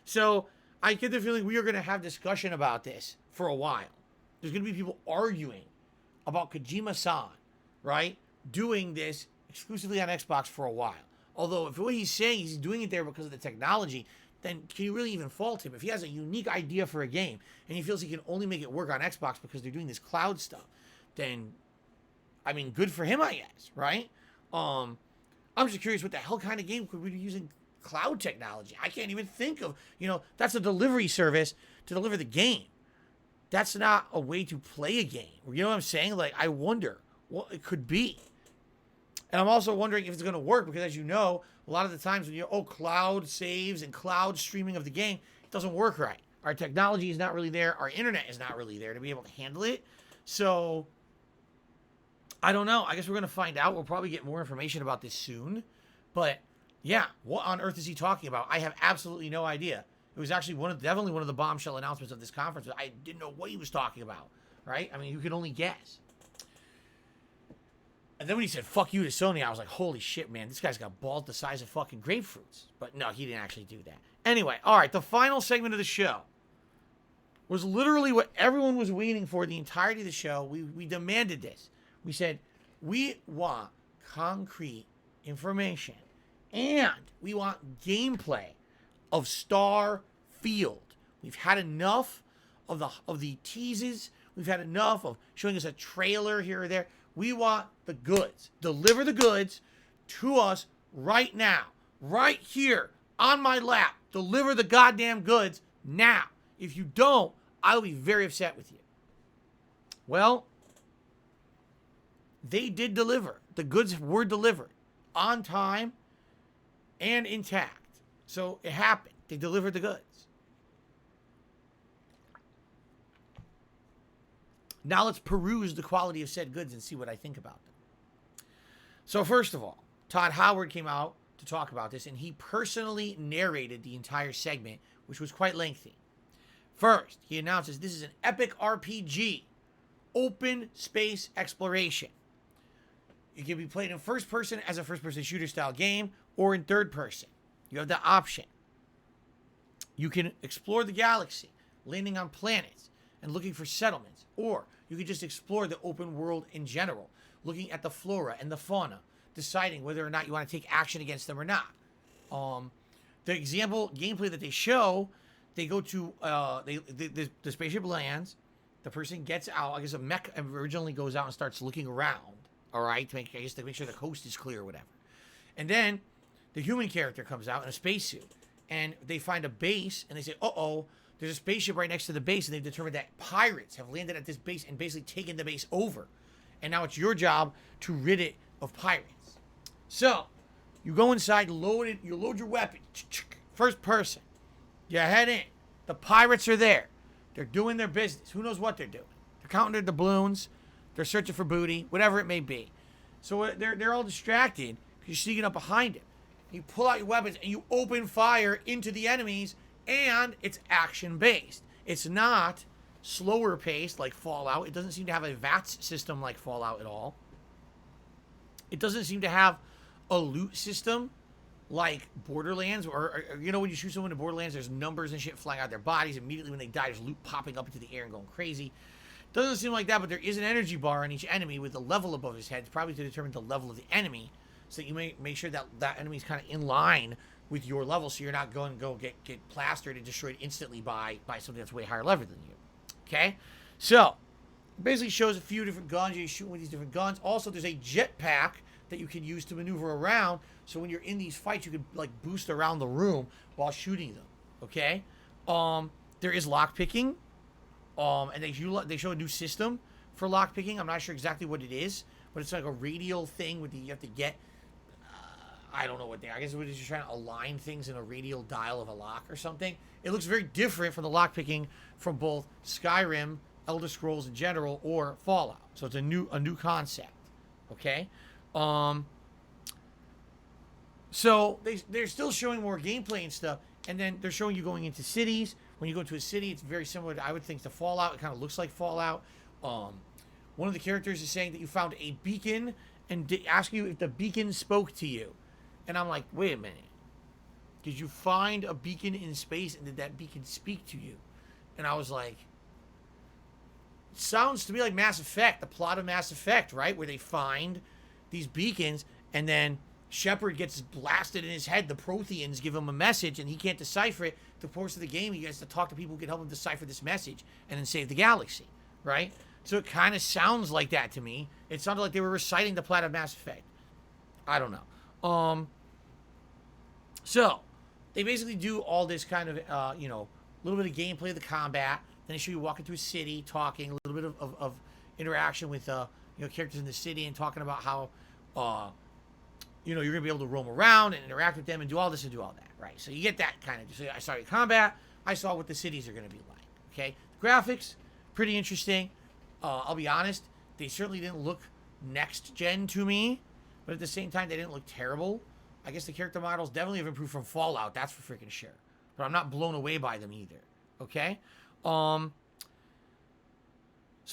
So I get the feeling we are going to have discussion about this for a while. There's going to be people arguing about Kojima-san, right, doing this exclusively on Xbox for a while. Although if what he's saying he's doing it there because of the technology, then can you really even fault him? If he has a unique idea for a game and he feels he can only make it work on Xbox because they're doing this cloud stuff, then, I mean, good for him, I guess, right? I'm just curious what the hell kind of game could we be using cloud technology? I can't even think of, that's a delivery service to deliver the game. That's not a way to play a game. You know what I'm saying? Like, I wonder what it could be. And I'm also wondering if it's going to work because, as you know, a lot of the times when cloud saves and cloud streaming of the game, it doesn't work right. Our technology is not really there. Our internet is not really there to be able to handle it. So, I don't know. I guess we're going to find out. We'll probably get more information about this soon. But, yeah, what on earth is he talking about? I have absolutely no idea. It was actually definitely one of the bombshell announcements of this conference. I didn't know what he was talking about, right? I mean, you could only guess. And then when he said, fuck you to Sony, I was like, holy shit, man, this guy's got balls the size of fucking grapefruits. But no, he didn't actually do that. Anyway, all right, the final segment of the show was literally what everyone was waiting for the entirety of the show. We demanded this. We said, we want concrete information. And we want gameplay of Starfield. We've had enough of the teases. We've had enough of showing us a trailer here or there. We want the goods. Deliver the goods to us right now. Right here on my lap. Deliver the goddamn goods now. If you don't, I'll be very upset with you. Well, they did deliver. The goods were delivered on time and intact. So it happened. They delivered the goods. Now let's peruse the quality of said goods and see what I think about them. So first of all, Todd Howard came out to talk about this, and he personally narrated the entire segment, which was quite lengthy. First, he announces this is an epic RPG, open space exploration. It can be played in first person as a first-person shooter style game or in third person. You have the option. You can explore the galaxy, landing on planets and looking for settlements, or you can just explore the open world in general, looking at the flora and the fauna, deciding whether or not you want to take action against them or not. The example gameplay that they show, they go to the spaceship lands, the person gets out. I guess a mech originally goes out and starts looking around. All right, to make sure the coast is clear or whatever, and then the human character comes out in a spacesuit, and they find a base, and they say, "Uh-oh, there's a spaceship right next to the base," and they've determined that pirates have landed at this base and basically taken the base over, and now it's your job to rid it of pirates. So you go inside, you load your weapon, first person, you head in. The pirates are there. They're doing their business. Who knows what they're doing? They're counting their doubloons. They're searching for booty, whatever it may be. So they're all distracted because you're sneaking up behind them. You pull out your weapons and you open fire into the enemies, and it's action-based. It's not slower paced like Fallout. It doesn't seem to have a VATS system like Fallout at all. It doesn't seem to have a loot system like Borderlands, or when you shoot someone in Borderlands, there's numbers and shit flying out of their bodies. Immediately when they die, there's loot popping up into the air and going crazy. Doesn't seem like that, but there is an energy bar on each enemy with a level above his head. It's probably to determine the level of the enemy, so that you may make sure that that enemy's kind of in line with your level, so you're not going to go get plastered and destroyed instantly by something that's way higher level than you. Okay? So, it basically shows a few different guns. You shoot with these different guns. Also, there's a jetpack that you can use to maneuver around, so when you're in these fights, you can like boost around the room while shooting them. Okay? There is lockpicking. And they show a new system for lockpicking. I'm not sure exactly what it is, but it's like a radial thing with you have to get. I don't know what they. I guess it was just trying to align things in a radial dial of a lock or something. It looks very different from the lockpicking from both Skyrim, Elder Scrolls in general, or Fallout. So it's a new concept. Okay. So they're still showing more gameplay and stuff, and then they're showing you going into cities. When you go to a city, it's very similar to, I would think, to Fallout. It kind of looks like Fallout. One of the characters is saying that you found a beacon and ask you if the beacon spoke to you. And I'm like, wait a minute. Did you find a beacon in space and did that beacon speak to you? And I was like, it sounds to me like Mass Effect, the plot of Mass Effect, right? Where they find these beacons and then Shepard gets blasted in his head. The Protheans give him a message and he can't decipher it. The course of the game, he has to talk to people who can help him decipher this message and then save the galaxy, right? So it kind of sounds like that to me. It sounded like they were reciting the plot of Mass Effect. I don't know. So they basically do all this kind of, a little bit of gameplay of the combat. Then they show you walking through a city, talking, a little bit of interaction with, characters in the city and talking about how, you're going to be able to roam around and interact with them and do all this and do all that, right? So you get that kind of, so I saw your combat. I saw what the cities are going to be like, okay? The graphics, pretty interesting. I'll be honest, they certainly didn't look next gen to me, but at the same time, they didn't look terrible. I guess the character models definitely have improved from Fallout, that's for freaking sure. But I'm not blown away by them either, okay? So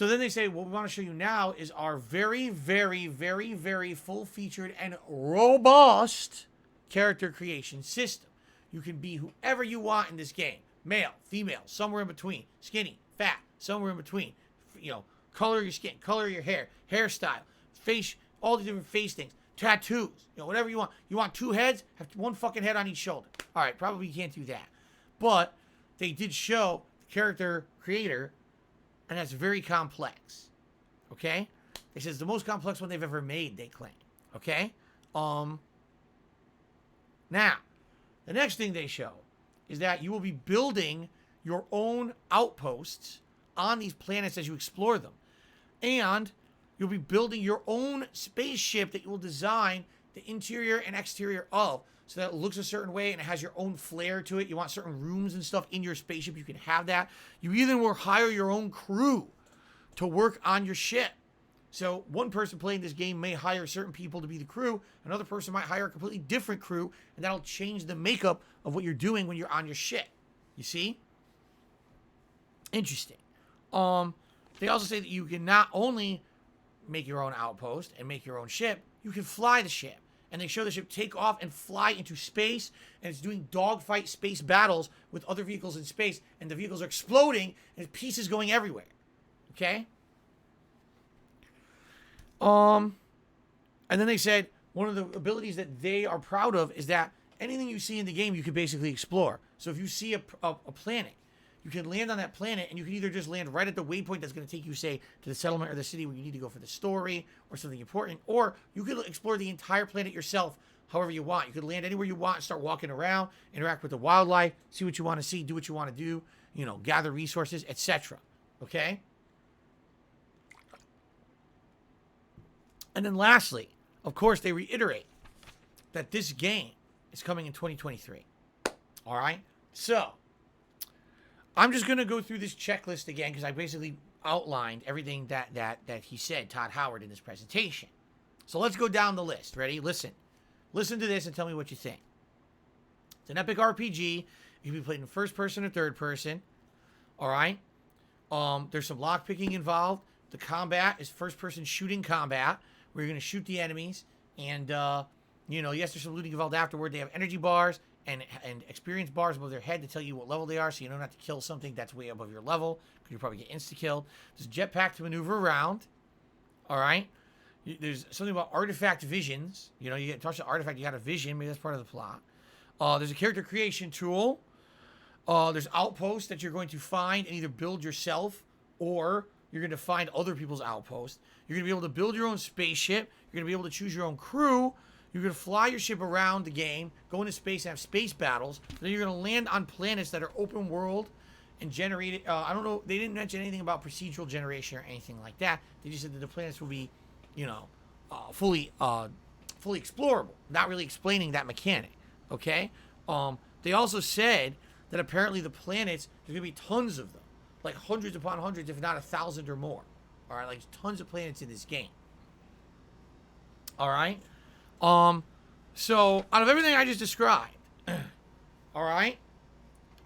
then they say, what we want to show you now is our very, very, very, very full-featured and robust character creation system. You can be whoever you want in this game. Male, female, somewhere in between. Skinny, fat, somewhere in between. Color your skin, color your hair, hairstyle, face, all the different face things. Tattoos, whatever you want. You want 2 heads? Have one fucking head on each shoulder. All right, probably you can't do that. But they did show the character creator, and that's very complex. Okay? They says the most complex one they've ever made, they claim. Okay? Now, the next thing they show is that you will be building your own outposts on these planets as you explore them. And you'll be building your own spaceship that you will design the interior and exterior of, so that it looks a certain way and it has your own flair to it. You want certain rooms and stuff in your spaceship, you can have that. You even will hire your own crew to work on your ship. So one person playing this game may hire certain people to be the crew. Another person might hire a completely different crew, and that'll change the makeup of what you're doing when you're on your ship. You see? Interesting. They also say that you can not only make your own outpost and make your own ship, you can fly the ship. And they show the ship take off and fly into space, and it's doing dogfight space battles with other vehicles in space, and the vehicles are exploding and pieces going everywhere. Okay? And then they said one of the abilities that they are proud of is that anything you see in the game you can basically explore. So if you see a planet, you can land on that planet, and you can either just land right at the waypoint that's going to take you, say, to the settlement or the city where you need to go for the story or something important, or you could explore the entire planet yourself however you want. You could land anywhere you want and start walking around, interact with the wildlife, see what you want to see, do what you want to do, gather resources, etc. Okay? And then lastly, of course, they reiterate that this game is coming in 2023. All right? So, I'm just going to go through this checklist again because I basically outlined everything that he said, Todd Howard, in his presentation. So let's go down the list. Ready? Listen. Listen to this and tell me what you think. It's an epic RPG. It can be played in first person or third person. All right? There's some lockpicking involved. The combat is first person shooting combat, where you're going to shoot the enemies. And, yes, there's some looting involved afterward. They have energy bars and experience bars above their head to tell you what level they are, so you don't have to kill something that's way above your level, because you'll probably get insta-killed. There's a jetpack to maneuver around. All right? There's something about artifact visions. You get touch the artifact, you got a vision. Maybe that's part of the plot. There's a character creation tool. There's outposts that you're going to find and either build yourself, or you're going to find other people's outposts. You're going to be able to build your own spaceship. You're going to be able to choose your own crew. You're going to fly your ship around the game, go into space and have space battles. Then you're going to land on planets that are open world and generate, I don't know, they didn't mention anything about procedural generation or anything like that. They just said that the planets will be, fully explorable. Not really explaining that mechanic, okay? They also said that apparently the planets, there's going to be tons of them. Like hundreds upon hundreds, if not 1,000 or more. All right, like tons of planets in this game. All right? So, out of everything I just described, all right,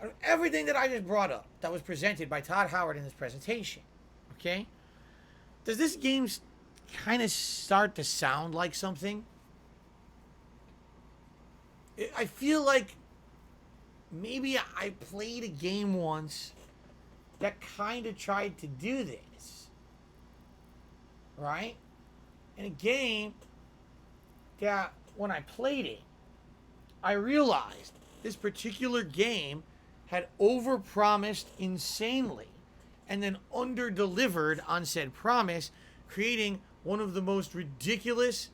out of everything that I just brought up that was presented by Todd Howard in this presentation, okay, does this game kind of start to sound like something? I feel like maybe I played a game once that kind of tried to do this, right? In a game that when I played it, I realized this particular game had overpromised insanely and then underdelivered on said promise, creating one of the most ridiculous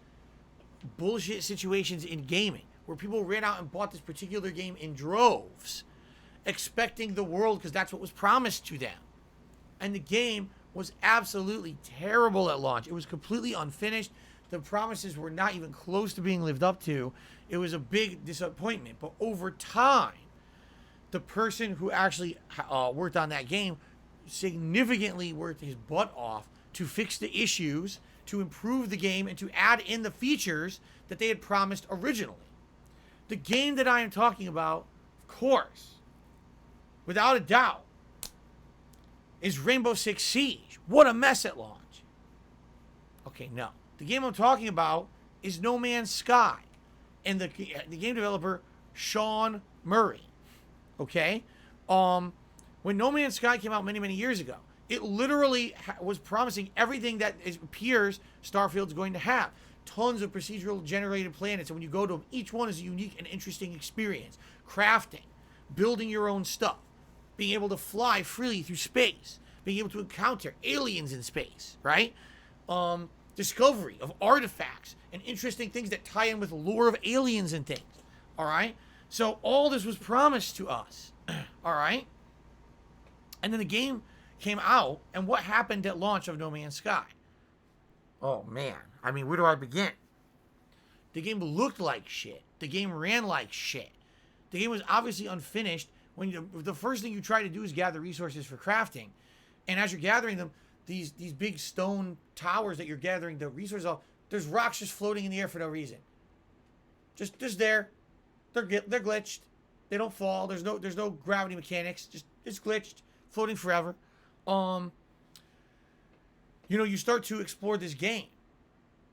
bullshit situations in gaming, where people ran out and bought this particular game in droves, expecting the world because that's what was promised to them. And the game was absolutely terrible at launch. It was completely unfinished. The promises were not even close to being lived up to. It was a big disappointment. But over time, the person who actually worked on that game significantly worked his butt off to fix the issues, to improve the game, and to add in the features that they had promised originally. The game that I am talking about, of course, without a doubt, is Rainbow Six Siege. What a mess at launch. Okay, no. The game I'm talking about is No Man's Sky, and the game developer, Sean Murray. Okay? When No Man's Sky came out many, many years ago, it literally was promising everything that it appears Starfield's going to have. Tons of procedural generated planets, and when you go to them, each one is a unique and interesting experience. Crafting, building your own stuff, being able to fly freely through space, being able to encounter aliens in space, right? Discovery of artifacts and interesting things that tie in with lore of aliens and things, all right? So all this was promised to us, all right? And then the game came out, and what happened at launch of No Man's Sky? Oh, man. I mean, where do I begin? The game looked like shit. The game ran like shit. The game was obviously unfinished. When the first thing you try to do is gather resources for crafting. And as you're gathering them, these big stone towers that you're gathering the resources off, there's rocks just floating in the air for no reason. Just there. They're glitched. They don't fall. There's no gravity mechanics. It's glitched, floating forever. You start to explore this game.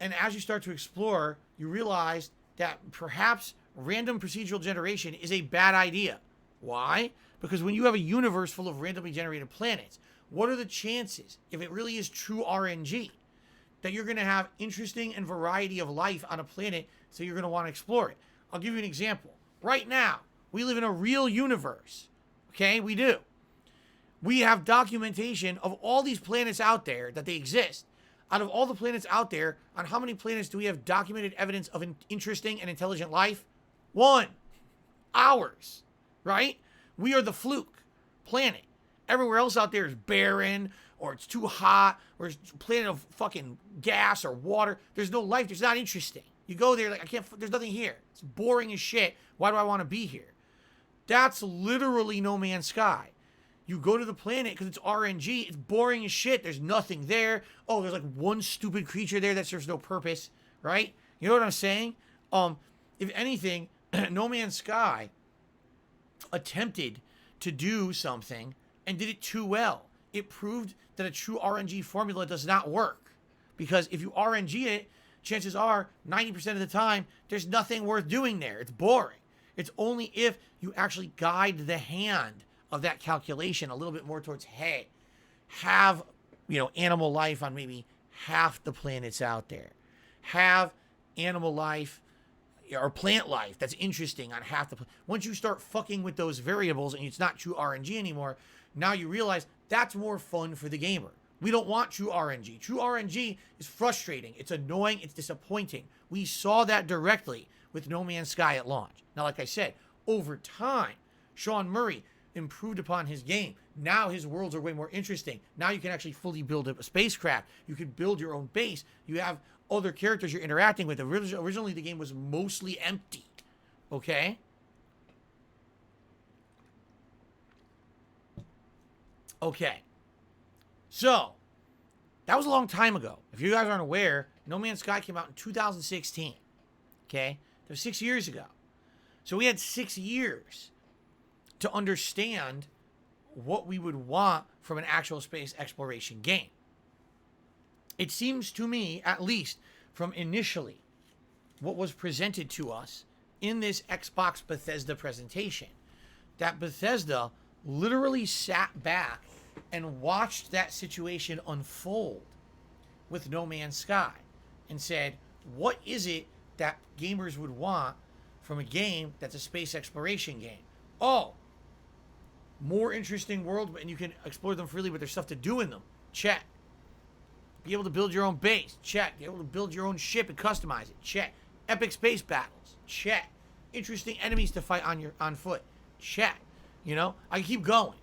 And as you start to explore, you realize that perhaps random procedural generation is a bad idea. Why? Because when you have a universe full of randomly generated planets, what are the chances, if it really is true RNG, that you're going to have interesting and variety of life on a planet, so you're going to want to explore it? I'll give you an example. Right now, we live in a real universe. Okay, we do. We have documentation of all these planets out there that they exist. Out of all the planets out there, on how many planets do we have documented evidence of interesting and intelligent life? 1. Ours. Right? We are the fluke planet. Everywhere else out there is barren, or it's too hot, or it's a planet of fucking gas or water. There's no life. It's not interesting. You go there, like, there's nothing here. It's boring as shit. Why do I want to be here? That's literally No Man's Sky. You go to the planet because it's RNG. It's boring as shit. There's nothing there. Oh, there's like one stupid creature there that serves no purpose, right? You know what I'm saying? If anything, No Man's Sky attempted to do something and did it too well. It proved that a true RNG formula does not work. Because if you RNG it, chances are 90% of the time, there's nothing worth doing there. It's boring. It's only if you actually guide the hand of that calculation a little bit more towards, hey, have, animal life on maybe half the planets out there. Have animal life or plant life that's interesting on half the planet. Once you start fucking with those variables and it's not true RNG anymore, now you realize that's more fun for the gamer. We don't want true RNG. True RNG is frustrating. It's annoying. It's disappointing. We saw that directly with No Man's Sky at launch. Now, like I said, over time, Sean Murray improved upon his game. Now his worlds are way more interesting. Now you can actually fully build a spacecraft. You can build your own base. You have other characters you're interacting with. Originally, the game was mostly empty. Okay? Okay. So, that was a long time ago. If you guys aren't aware, No Man's Sky came out in 2016. Okay? That was 6 years ago. So we had 6 years to understand what we would want from an actual space exploration game. It seems to me, at least from initially what was presented to us in this Xbox Bethesda presentation, that Bethesda literally sat back and watched that situation unfold with No Man's Sky and said, what is it that gamers would want from a game that's a space exploration game? Oh, more interesting world, and you can explore them freely, but there's stuff to do in them. Check. Be able to build your own base. Check. Be able to build your own ship and customize it. Check. Epic space battles. Check. Interesting enemies to fight on foot. Check. You know, I keep going.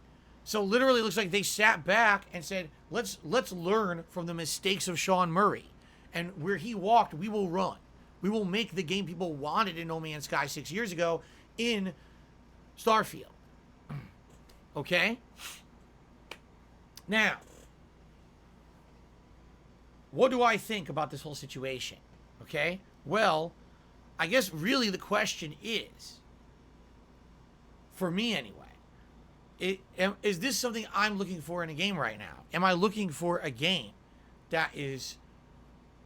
So literally, it looks like they sat back and said, let's learn from the mistakes of Sean Murray, and where he walked, we will run. We will make the game people wanted in No Man's Sky 6 years ago in Starfield. Okay? Now, what do I think about this whole situation? Okay? Well, I guess really the question is, for me anyway, is this something I'm looking for in a game right now? Am I looking for a game that is,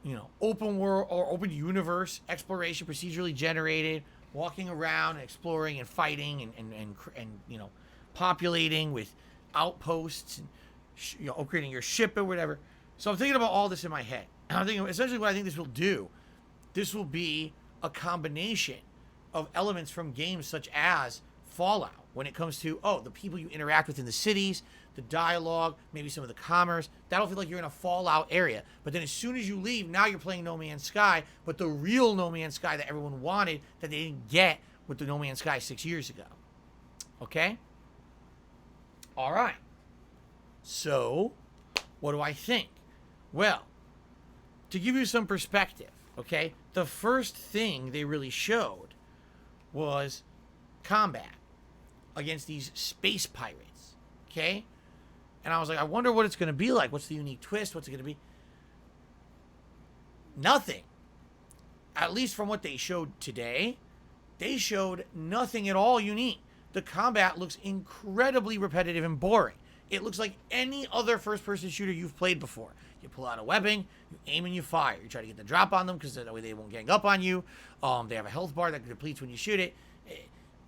you know, open world or open universe exploration, procedurally generated, walking around and exploring and fighting and you know, populating with outposts and you know, upgrading your ship or whatever? So I'm thinking about all this in my head. And I'm thinking essentially what I think this will do. This will be a combination of elements from games such as Fallout, when it comes to, oh, the people you interact with in the cities, the dialogue, maybe some of the commerce. That'll feel like you're in a Fallout area. But then as soon as you leave, now you're playing No Man's Sky, but the real No Man's Sky that everyone wanted that they didn't get with the No Man's Sky 6 years ago. Okay? All right. So, what do I think? Well, to give you some perspective, okay, the first thing they really showed was combat against these space pirates, okay? And I was like, I wonder what it's going to be like. What's the unique twist? What's it going to be? Nothing. At least from what they showed today, they showed nothing at all unique. The combat looks incredibly repetitive and boring. It looks like any other first-person shooter you've played before. You pull out a weapon, you aim and you fire. You try to get the drop on them because that way they won't gang up on you. They have a health bar that depletes when you shoot it.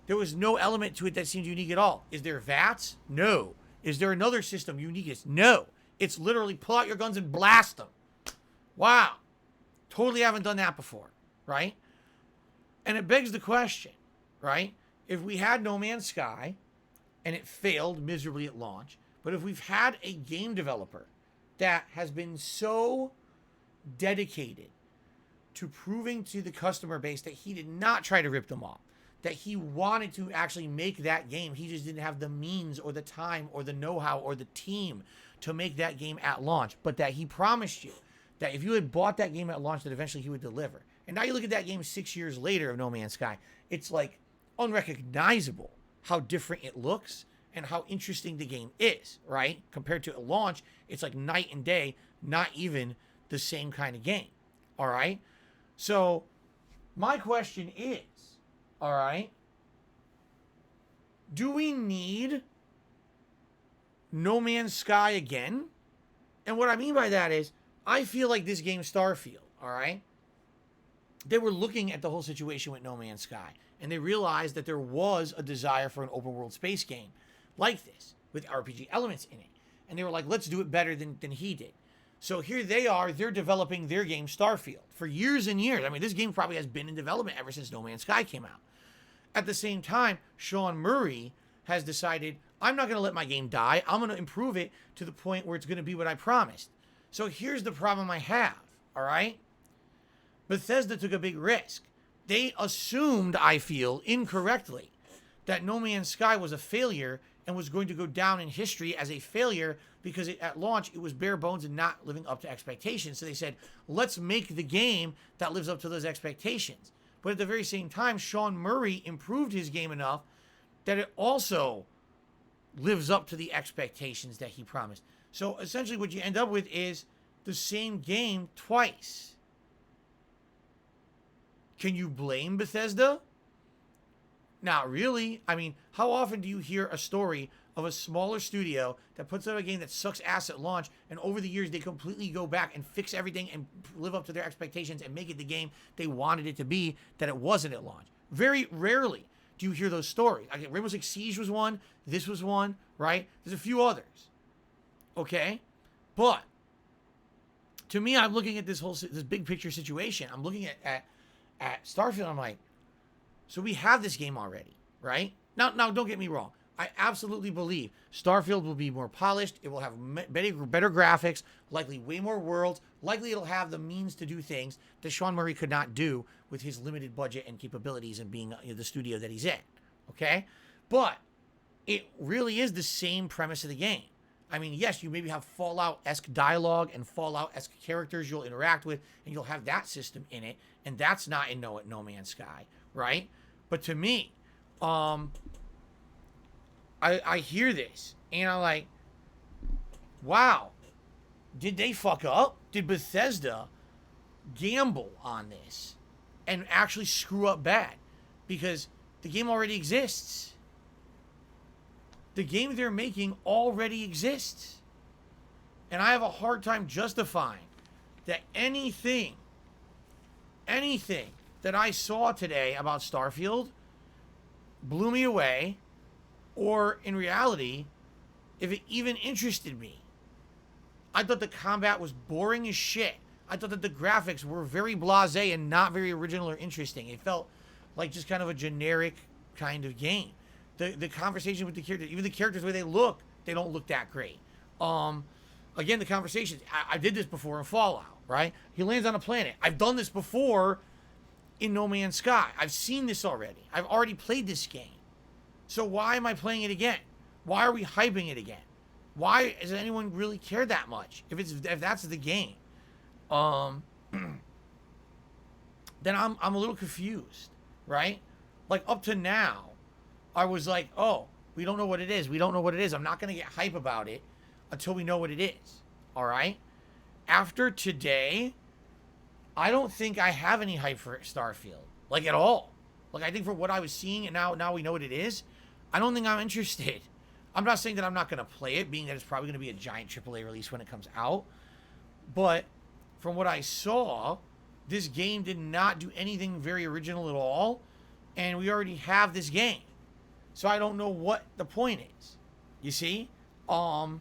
There was no element to it that seemed unique at all. Is there VATS? No. Is there another system uniqueness? No. It's literally pull out your guns and blast them. Wow. Totally haven't done that before, right? And it begs the question, right? If we had No Man's Sky and it failed miserably at launch, but if we've had a game developer that has been so dedicated to proving to the customer base that he did not try to rip them off, that he wanted to actually make that game, he just didn't have the means or the time or the know-how or the team to make that game at launch, but that he promised you that if you had bought that game at launch, that eventually he would deliver. And now you look at that game 6 years later of No Man's Sky, it's like unrecognizable how different it looks and how interesting the game is, right? Compared to a launch, it's like night and day, not even the same kind of game, all right? So my question is, all right, do we need No Man's Sky again? And what I mean by that is, I feel like this game Starfield, all right, they were looking at the whole situation with No Man's Sky, and they realized that there was a desire for an open world space game like this, with RPG elements in it. And they were like, let's do it better than he did. So here they are, they're developing their game Starfield for years and years. I mean, this game probably has been in development ever since No Man's Sky came out. At the same time, Sean Murray has decided, I'm not going to let my game die. I'm going to improve it to the point where it's going to be what I promised. So here's the problem I have, all right? Bethesda took a big risk. They assumed, I feel, incorrectly, that No Man's Sky was a failure and was going to go down in history as a failure because at launch it was bare bones and not living up to expectations. So they said, let's make the game that lives up to those expectations. But at the very same time, Sean Murray improved his game enough that it also lives up to the expectations that he promised. So essentially what you end up with is the same game twice. Can you blame Bethesda? Not really. I mean, how often do you hear a story of a smaller studio that puts out a game that sucks ass at launch, and over the years they completely go back and fix everything and live up to their expectations and make it the game they wanted it to be that it wasn't at launch? Very rarely do you hear those stories. Okay, Rainbow Six Siege was one. This was one, right? There's a few others. Okay? But to me, I'm looking at this big picture situation. I'm looking at Starfield. I'm like, so we have this game already, right? Now, don't get me wrong. I absolutely believe Starfield will be more polished. It will have better graphics, likely way more worlds. Likely it'll have the means to do things that Sean Murray could not do with his limited budget and capabilities and being the studio that he's in. Okay? But it really is the same premise of the game. I mean, yes, you maybe have Fallout-esque dialogue and Fallout-esque characters you'll interact with, and you'll have that system in it, and that's not in No Man's Sky, right? But to me, I hear this, and I'm like, wow, did they fuck up? Did Bethesda gamble on this and actually screw up bad? Because the game already exists. The game they're making already exists. And I have a hard time justifying that anything that I saw today about Starfield blew me away, or in reality, if it even interested me. I thought the combat was boring as shit. I thought that the graphics were very blasé and not very original or interesting. It felt like just kind of a generic kind of game. The conversation with the characters, even the characters, the way they look, they don't look that great. Again, the conversations, I did this before in Fallout, right? He lands on a planet. I've done this before in No Man's Sky. I've seen this already. I've already played this game. So why am I playing it again? Why are we hyping it again? Why does anyone really care that much if that's the game? Then I'm a little confused, right? Like up to now, I was like, oh, we don't know what it is. We don't know what it is. I'm not going to get hype about it until we know what it is. All right? After today, I don't think I have any hype for Starfield. Like, at all. Like, I think for what I was seeing, and now we know what it is, I don't think I'm interested. I'm not saying that I'm not going to play it, being that it's probably going to be a giant AAA release when it comes out. But from what I saw, this game did not do anything very original at all. And we already have this game. So I don't know what the point is. You see? And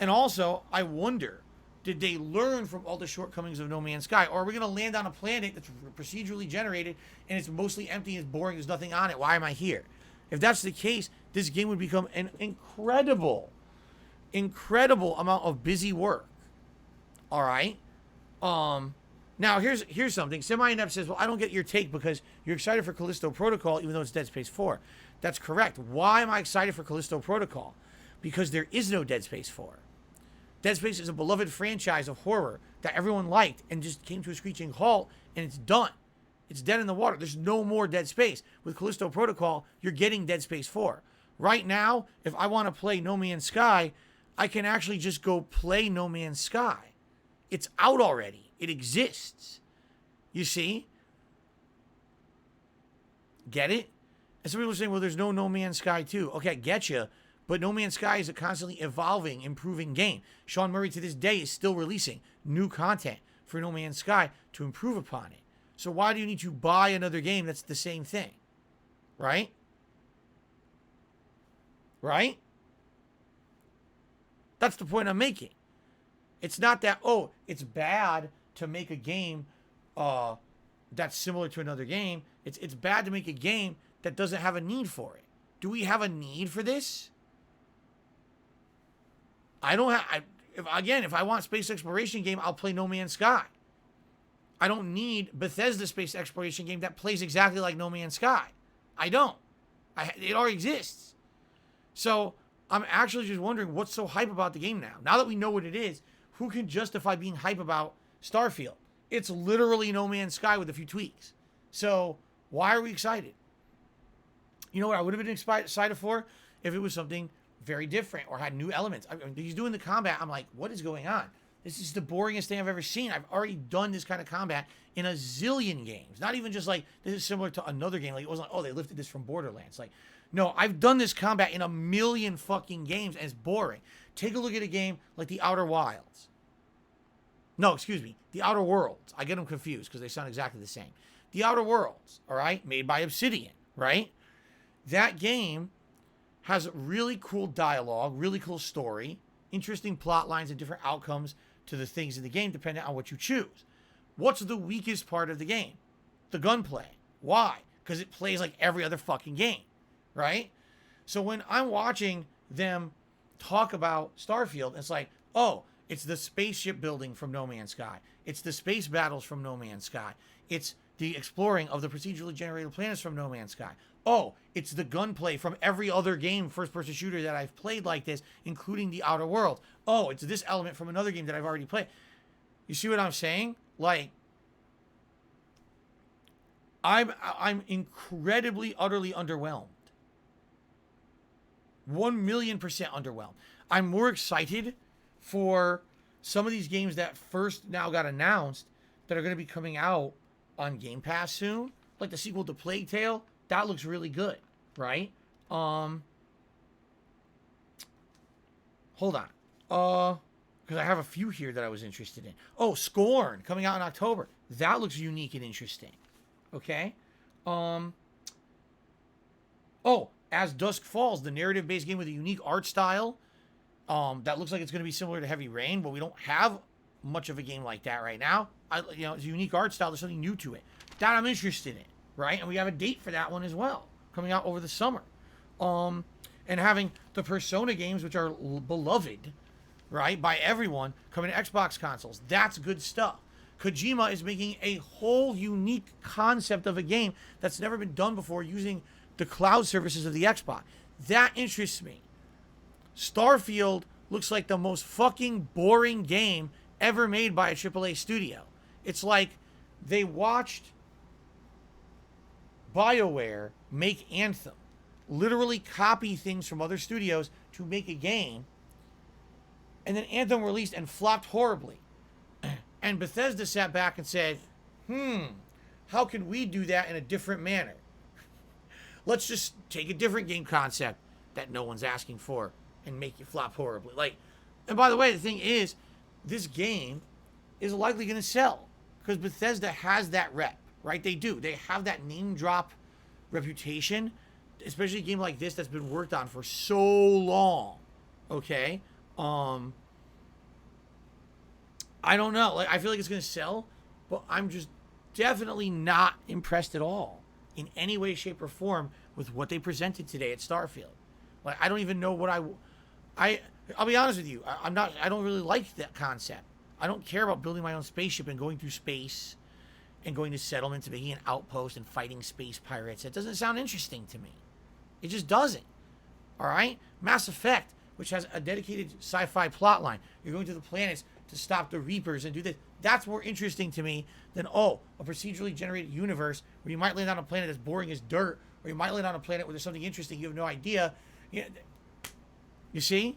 also, I wonder, did they learn from all the shortcomings of No Man's Sky? Or are we going to land on a planet that's procedurally generated and it's mostly empty and it's boring, there's nothing on it? Why am I here? If that's the case, this game would become an incredible amount of busy work. All right? Now, here's something. Semi-Inept says, well, I don't get your take because you're excited for Callisto Protocol even though it's Dead Space 4. That's correct. Why am I excited for Callisto Protocol? Because there is no Dead Space 4. Dead Space is a beloved franchise of horror that everyone liked and just came to a screeching halt, and it's done. It's dead in the water. There's no more Dead Space. With Callisto Protocol, you're getting Dead Space 4. Right now, if I want to play No Man's Sky, I can actually just go play No Man's Sky. It's out already. It exists. You see? Get it? And some people are saying, well, there's no Man's Sky 2. Okay, I get you. But No Man's Sky is a constantly evolving, improving game. Sean Murray to this day is still releasing new content for No Man's Sky to improve upon it. So why do you need to buy another game that's the same thing? Right? Right? That's the point I'm making. It's not that, oh, it's bad to make a game that's similar to another game. It's bad to make a game that doesn't have a need for it. Do we have a need for this? I don't have... if I want space exploration game, I'll play No Man's Sky. I don't need Bethesda space exploration game that plays exactly like No Man's Sky. I don't. It already exists. So I'm actually just wondering what's so hype about the game now. Now that we know what it is, who can justify being hype about Starfield? It's literally No Man's Sky with a few tweaks. So why are we excited? You know what I would have been excited for? If it was something very different or had new elements. I mean, he's doing the combat. I'm like, what is going on? This is the boringest thing I've ever seen. I've already done this kind of combat in a zillion games. Not even just like, this is similar to another game. Like, it wasn't like, oh, they lifted this from Borderlands. Like, no, I've done this combat in a million fucking games, and it's boring. Take a look at a game like The Outer Wilds. No, excuse me, The Outer Worlds. I get them confused because they sound exactly the same. The Outer Worlds, all right, made by Obsidian, right? That game has really cool dialogue, really cool story, interesting plot lines, and different outcomes to the things in the game depending on what you choose. What's the weakest part of the game? The gunplay. Why? Because it plays like every other fucking game, right? So when I'm watching them talk about Starfield, it's like, oh, it's the spaceship building from No Man's Sky. It's the space battles from No Man's Sky. It's the exploring of the procedurally generated planets from No Man's Sky. Oh, it's the gunplay from every other game, first-person shooter that I've played like this, including The Outer Worlds. Oh, it's this element from another game that I've already played. You see what I'm saying? Like, I'm incredibly, utterly underwhelmed. 1,000,000% underwhelmed. I'm more excited for some of these games that first now got announced that are going to be coming out on Game Pass soon, like the sequel to Plague Tale. That looks really good, right? Hold on. Because I have a few here that I was interested in. Oh, Scorn, coming out in October. That looks unique and interesting. Okay? Oh, As Dusk Falls, the narrative-based game with a unique art style. That looks like it's going to be similar to Heavy Rain, but we don't have much of a game like that right now. It's a unique art style. There's something new to it. That I'm interested in, right? And we have a date for that one as well, coming out over the summer. And having the Persona games, which are beloved, right, by everyone, coming to Xbox consoles. That's good stuff. Kojima is making a whole unique concept of a game that's never been done before using the cloud services of the Xbox. That interests me. Starfield looks like the most fucking boring game ever made by a AAA studio. It's like they watched BioWare make Anthem, literally copy things from other studios to make a game, and then Anthem released and flopped horribly. And Bethesda sat back and said, how can we do that in a different manner? Let's just take a different game concept that no one's asking for and make it flop horribly. Like, and by the way, the thing is, this game is likely going to sell because Bethesda has that rep, right? They do. They have that name drop reputation, especially a game like this that's been worked on for so long. Okay? I don't know. Like, I feel like it's going to sell, but I'm just definitely not impressed at all in any way, shape, or form with what they presented today at Starfield. Like, I don't even know what I'll be honest with you. I don't really like that concept. I don't care about building my own spaceship and going through space and going to settlements and making an outpost and fighting space pirates. It doesn't sound interesting to me. It just doesn't. All right? Mass Effect, which has a dedicated sci-fi plot line. You're going to the planets to stop the Reapers and do this. That's more interesting to me than, a procedurally generated universe where you might land on a planet that's boring as dirt, or you might land on a planet where there's something interesting you have no idea. You see?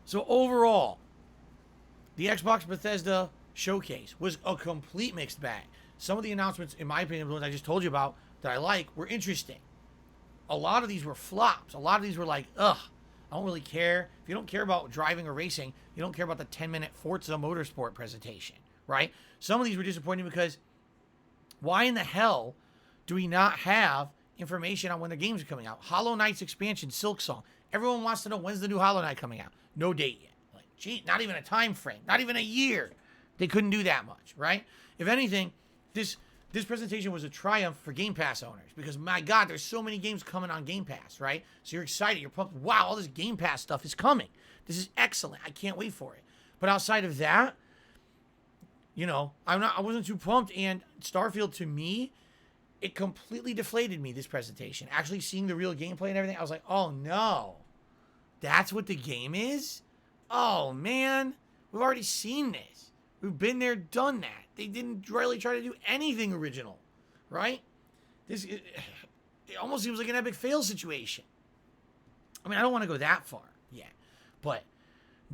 So overall, the Xbox Bethesda showcase was a complete mixed bag. Some of the announcements, in my opinion, the ones I just told you about that I like, were interesting. A lot of these were flops. A lot of these were like, I don't really care. If you don't care about driving or racing, you don't care about the 10-minute Forza Motorsport presentation, right? Some of these were disappointing because why in the hell do we not have information on when the games are coming out? Hollow Knight's expansion, Silksong. Everyone wants to know when's the new Hollow Knight coming out. No date yet. Like, gee, not even a time frame. Not even a year. They couldn't do that much, right? If anything, this presentation was a triumph for Game Pass owners because, my God, there's so many games coming on Game Pass, right? So you're excited. You're pumped. Wow, all this Game Pass stuff is coming. This is excellent. I can't wait for it. But outside of that, I wasn't too pumped. And Starfield, to me, it completely deflated me, this presentation. Actually seeing the real gameplay and everything, I was like, oh, no. That's what the game is? Oh, man. We've already seen this. We've been there, done that. They didn't really try to do anything original, right? It almost seems like an epic fail situation. I mean, I don't want to go that far yet, but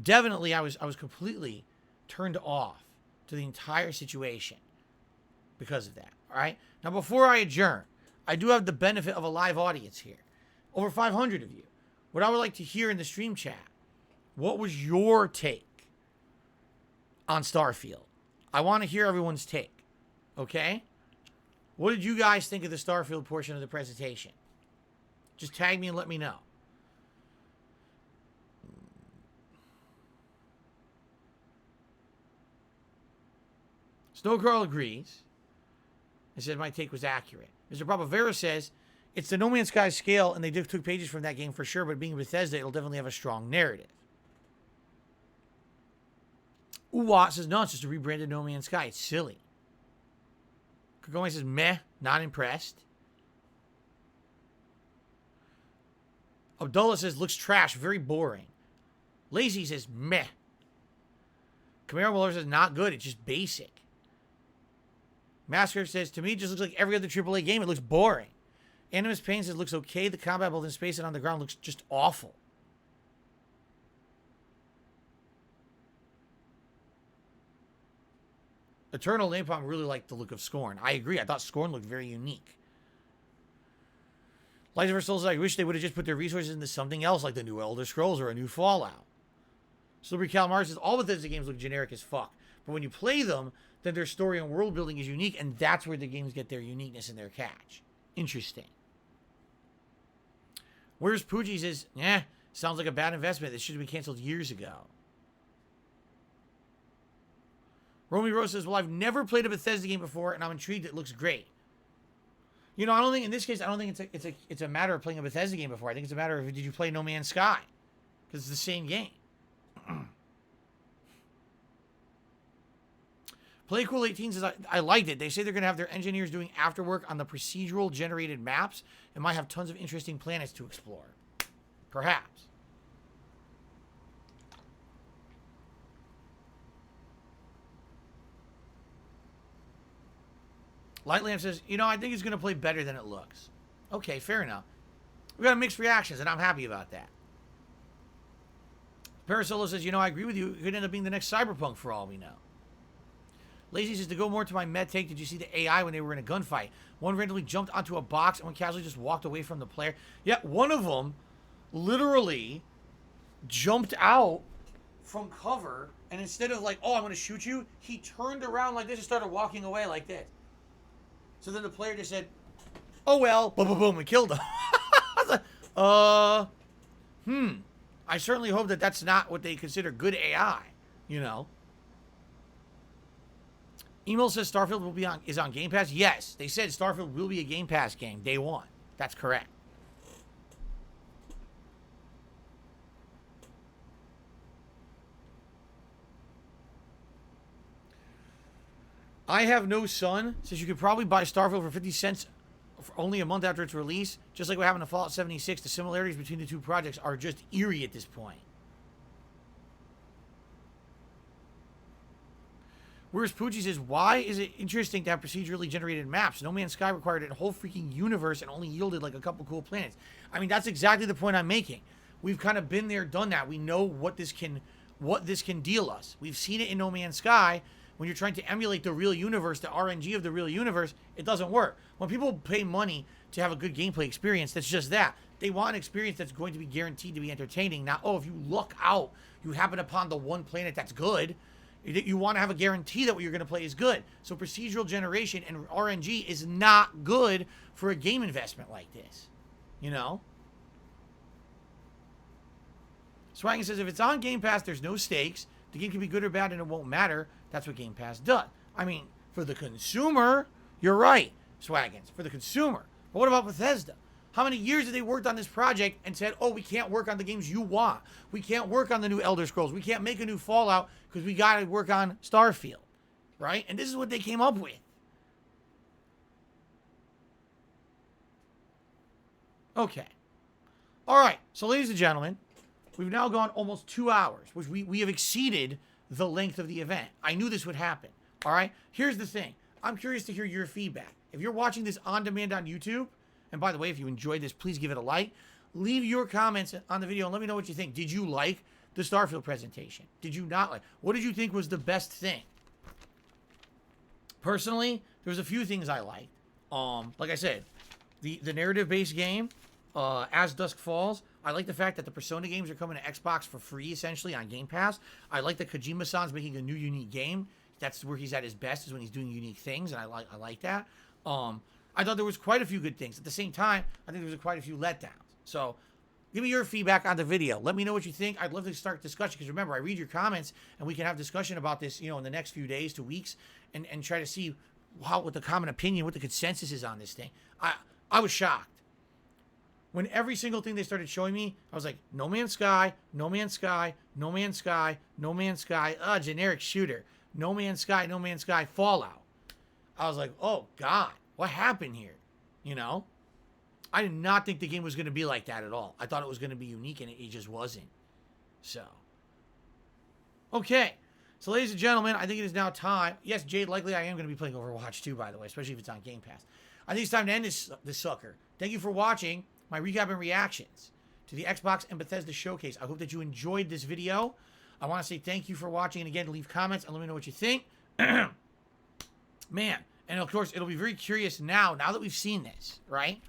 definitely I was completely turned off to the entire situation because of that. All right. Now, before I adjourn, I do have the benefit of a live audience here, over 500 of you. What I would like to hear in the stream chat, what was your take on Starfield? I want to hear everyone's take. Okay? What did you guys think of the Starfield portion of the presentation? Just tag me and let me know. Snowcrawl agrees. He said my take was accurate. Mr. Bravavera says, it's the No Man's Sky scale, and they took pages from that game for sure, but being Bethesda, it'll definitely have a strong narrative. Uwat says, no, it's just a rebranded No Man's Sky. It's silly. Kagome says, meh, not impressed. Abdullah says, looks trash, very boring. Lazy says, meh. Camaro Muller says, not good, it's just basic. Masker says, to me, it just looks like every other AAA game. It looks boring. Animus Pain says, looks okay. The combat both in space and on the ground looks just awful. Eternal Napalm really liked the look of Scorn. I agree. I thought Scorn looked very unique. Light of Our Souls, I wish they would have just put their resources into something else like the new Elder Scrolls or a new Fallout. Slippery Calamar says, all Bethesda games look generic as fuck. But when you play them, then their story and world building is unique, and that's where the games get their uniqueness and their catch. Interesting. Where's Pooji says, sounds like a bad investment. This should have been canceled years ago. Romy Rose says, well, I've never played a Bethesda game before, and I'm intrigued. It looks great. You know, I don't think, in this case, I don't think it's a matter of playing a Bethesda game before. I think it's a matter of, did you play No Man's Sky? Because it's the same game. PlayCool18 says, I liked it. They say they're going to have their engineers doing afterwork on the procedural generated maps and might have tons of interesting planets to explore. Perhaps. Lightlamp says, you know, I think it's going to play better than it looks. Okay, fair enough. We got mixed reactions, and I'm happy about that. Parasolo says, you know, I agree with you. It could end up being the next Cyberpunk for all we know. Lazy says, to go more to my med take, did you see the AI when they were in a gunfight? One randomly jumped onto a box and one casually just walked away from the player. Yeah, one of them literally jumped out from cover, and instead of like, oh, I'm going to shoot you, he turned around like this and started walking away like this. So then the player just said, oh, well, boom, boom, boom, and killed him. I certainly hope that that's not what they consider good AI, you know. Emil says Starfield is on Game Pass. Yes, they said Starfield will be a Game Pass game day one. That's correct. I have no son says you could probably buy Starfield for 50 cents for only a month after its release. Just like what happened to Fallout 76, the similarities between the two projects are just eerie at this point. Whereas Pooji says, why is it interesting to have procedurally generated maps? No Man's Sky required a whole freaking universe and only yielded like a couple cool planets. I mean, that's exactly the point I'm making. We've kind of been there, done that. We know what this can deal us. We've seen it in No Man's Sky. When you're trying to emulate the real universe, the RNG of the real universe, it doesn't work. When people pay money to have a good gameplay experience, that's just that. They want an experience that's going to be guaranteed to be entertaining. Now, if you luck out, you happen upon the one planet that's good, you want to have a guarantee that what you're going to play is good. So procedural generation and RNG is not good for a game investment like this. You know? Swaggin says, if it's on Game Pass, there's no stakes. The game can be good or bad and it won't matter. That's what Game Pass does. I mean, for the consumer, you're right, Swaggins. For the consumer. But what about Bethesda? How many years have they worked on this project and said, oh, we can't work on the games you want. We can't work on the new Elder Scrolls. We can't make a new Fallout because we got to work on Starfield. Right? And this is what they came up with. Okay. All right. So, ladies and gentlemen, we've now gone almost 2 hours, which we have exceeded the length of the event. I knew this would happen. All right? Here's the thing. I'm curious to hear your feedback. If you're watching this on demand on YouTube, and by the way, if you enjoyed this, please give it a like. leave your comments on the video and let me know what you think. Did you like the Starfield presentation? Did you not like? What did you think was the best thing? Personally, there was a few things I liked. Like I said, the narrative-based game, As Dusk Falls. I like the fact that the Persona games are coming to Xbox for free, essentially, on Game Pass. I like that Kojima-san's making a new unique game. That's where he's at his best, is when he's doing unique things, and I like that. I thought there was quite a few good things. At the same time, I think there was quite a few letdowns. So, give me your feedback on the video. Let me know what you think. I'd love to start discussion, because remember, I read your comments, and we can have discussion about this, in the next few days to weeks, and try to see what the common opinion, what the consensus is on this thing. I was shocked. When every single thing they started showing me, I was like, No Man's Sky, No Man's Sky, No Man's Sky, No Man's Sky, generic shooter. No Man's Sky, No Man's Sky, Fallout. I was like, oh, God, what happened here? I did not think the game was going to be like that at all. I thought it was going to be unique, and it just wasn't. So, okay. So, ladies and gentlemen, I think it is now time. Yes, Jade, likely I am going to be playing Overwatch 2, by the way, especially if it's on Game Pass. I think it's time to end this sucker. Thank you for watching my recap and reactions to the Xbox and Bethesda showcase. I hope that you enjoyed this video. I want to say thank you for watching, and again, leave comments and let me know what you think. Man, and of course, it'll be very curious now that we've seen this, right?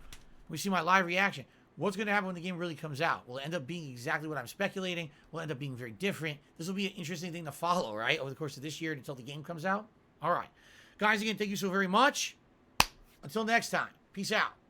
We see my live reaction. What's going to happen when the game really comes out? Will it end up being exactly what I'm speculating? Will it end up being very different? This will be an interesting thing to follow, right? Over the course of this year until the game comes out. All right. Guys, again, thank you so very much. Until next time, peace out.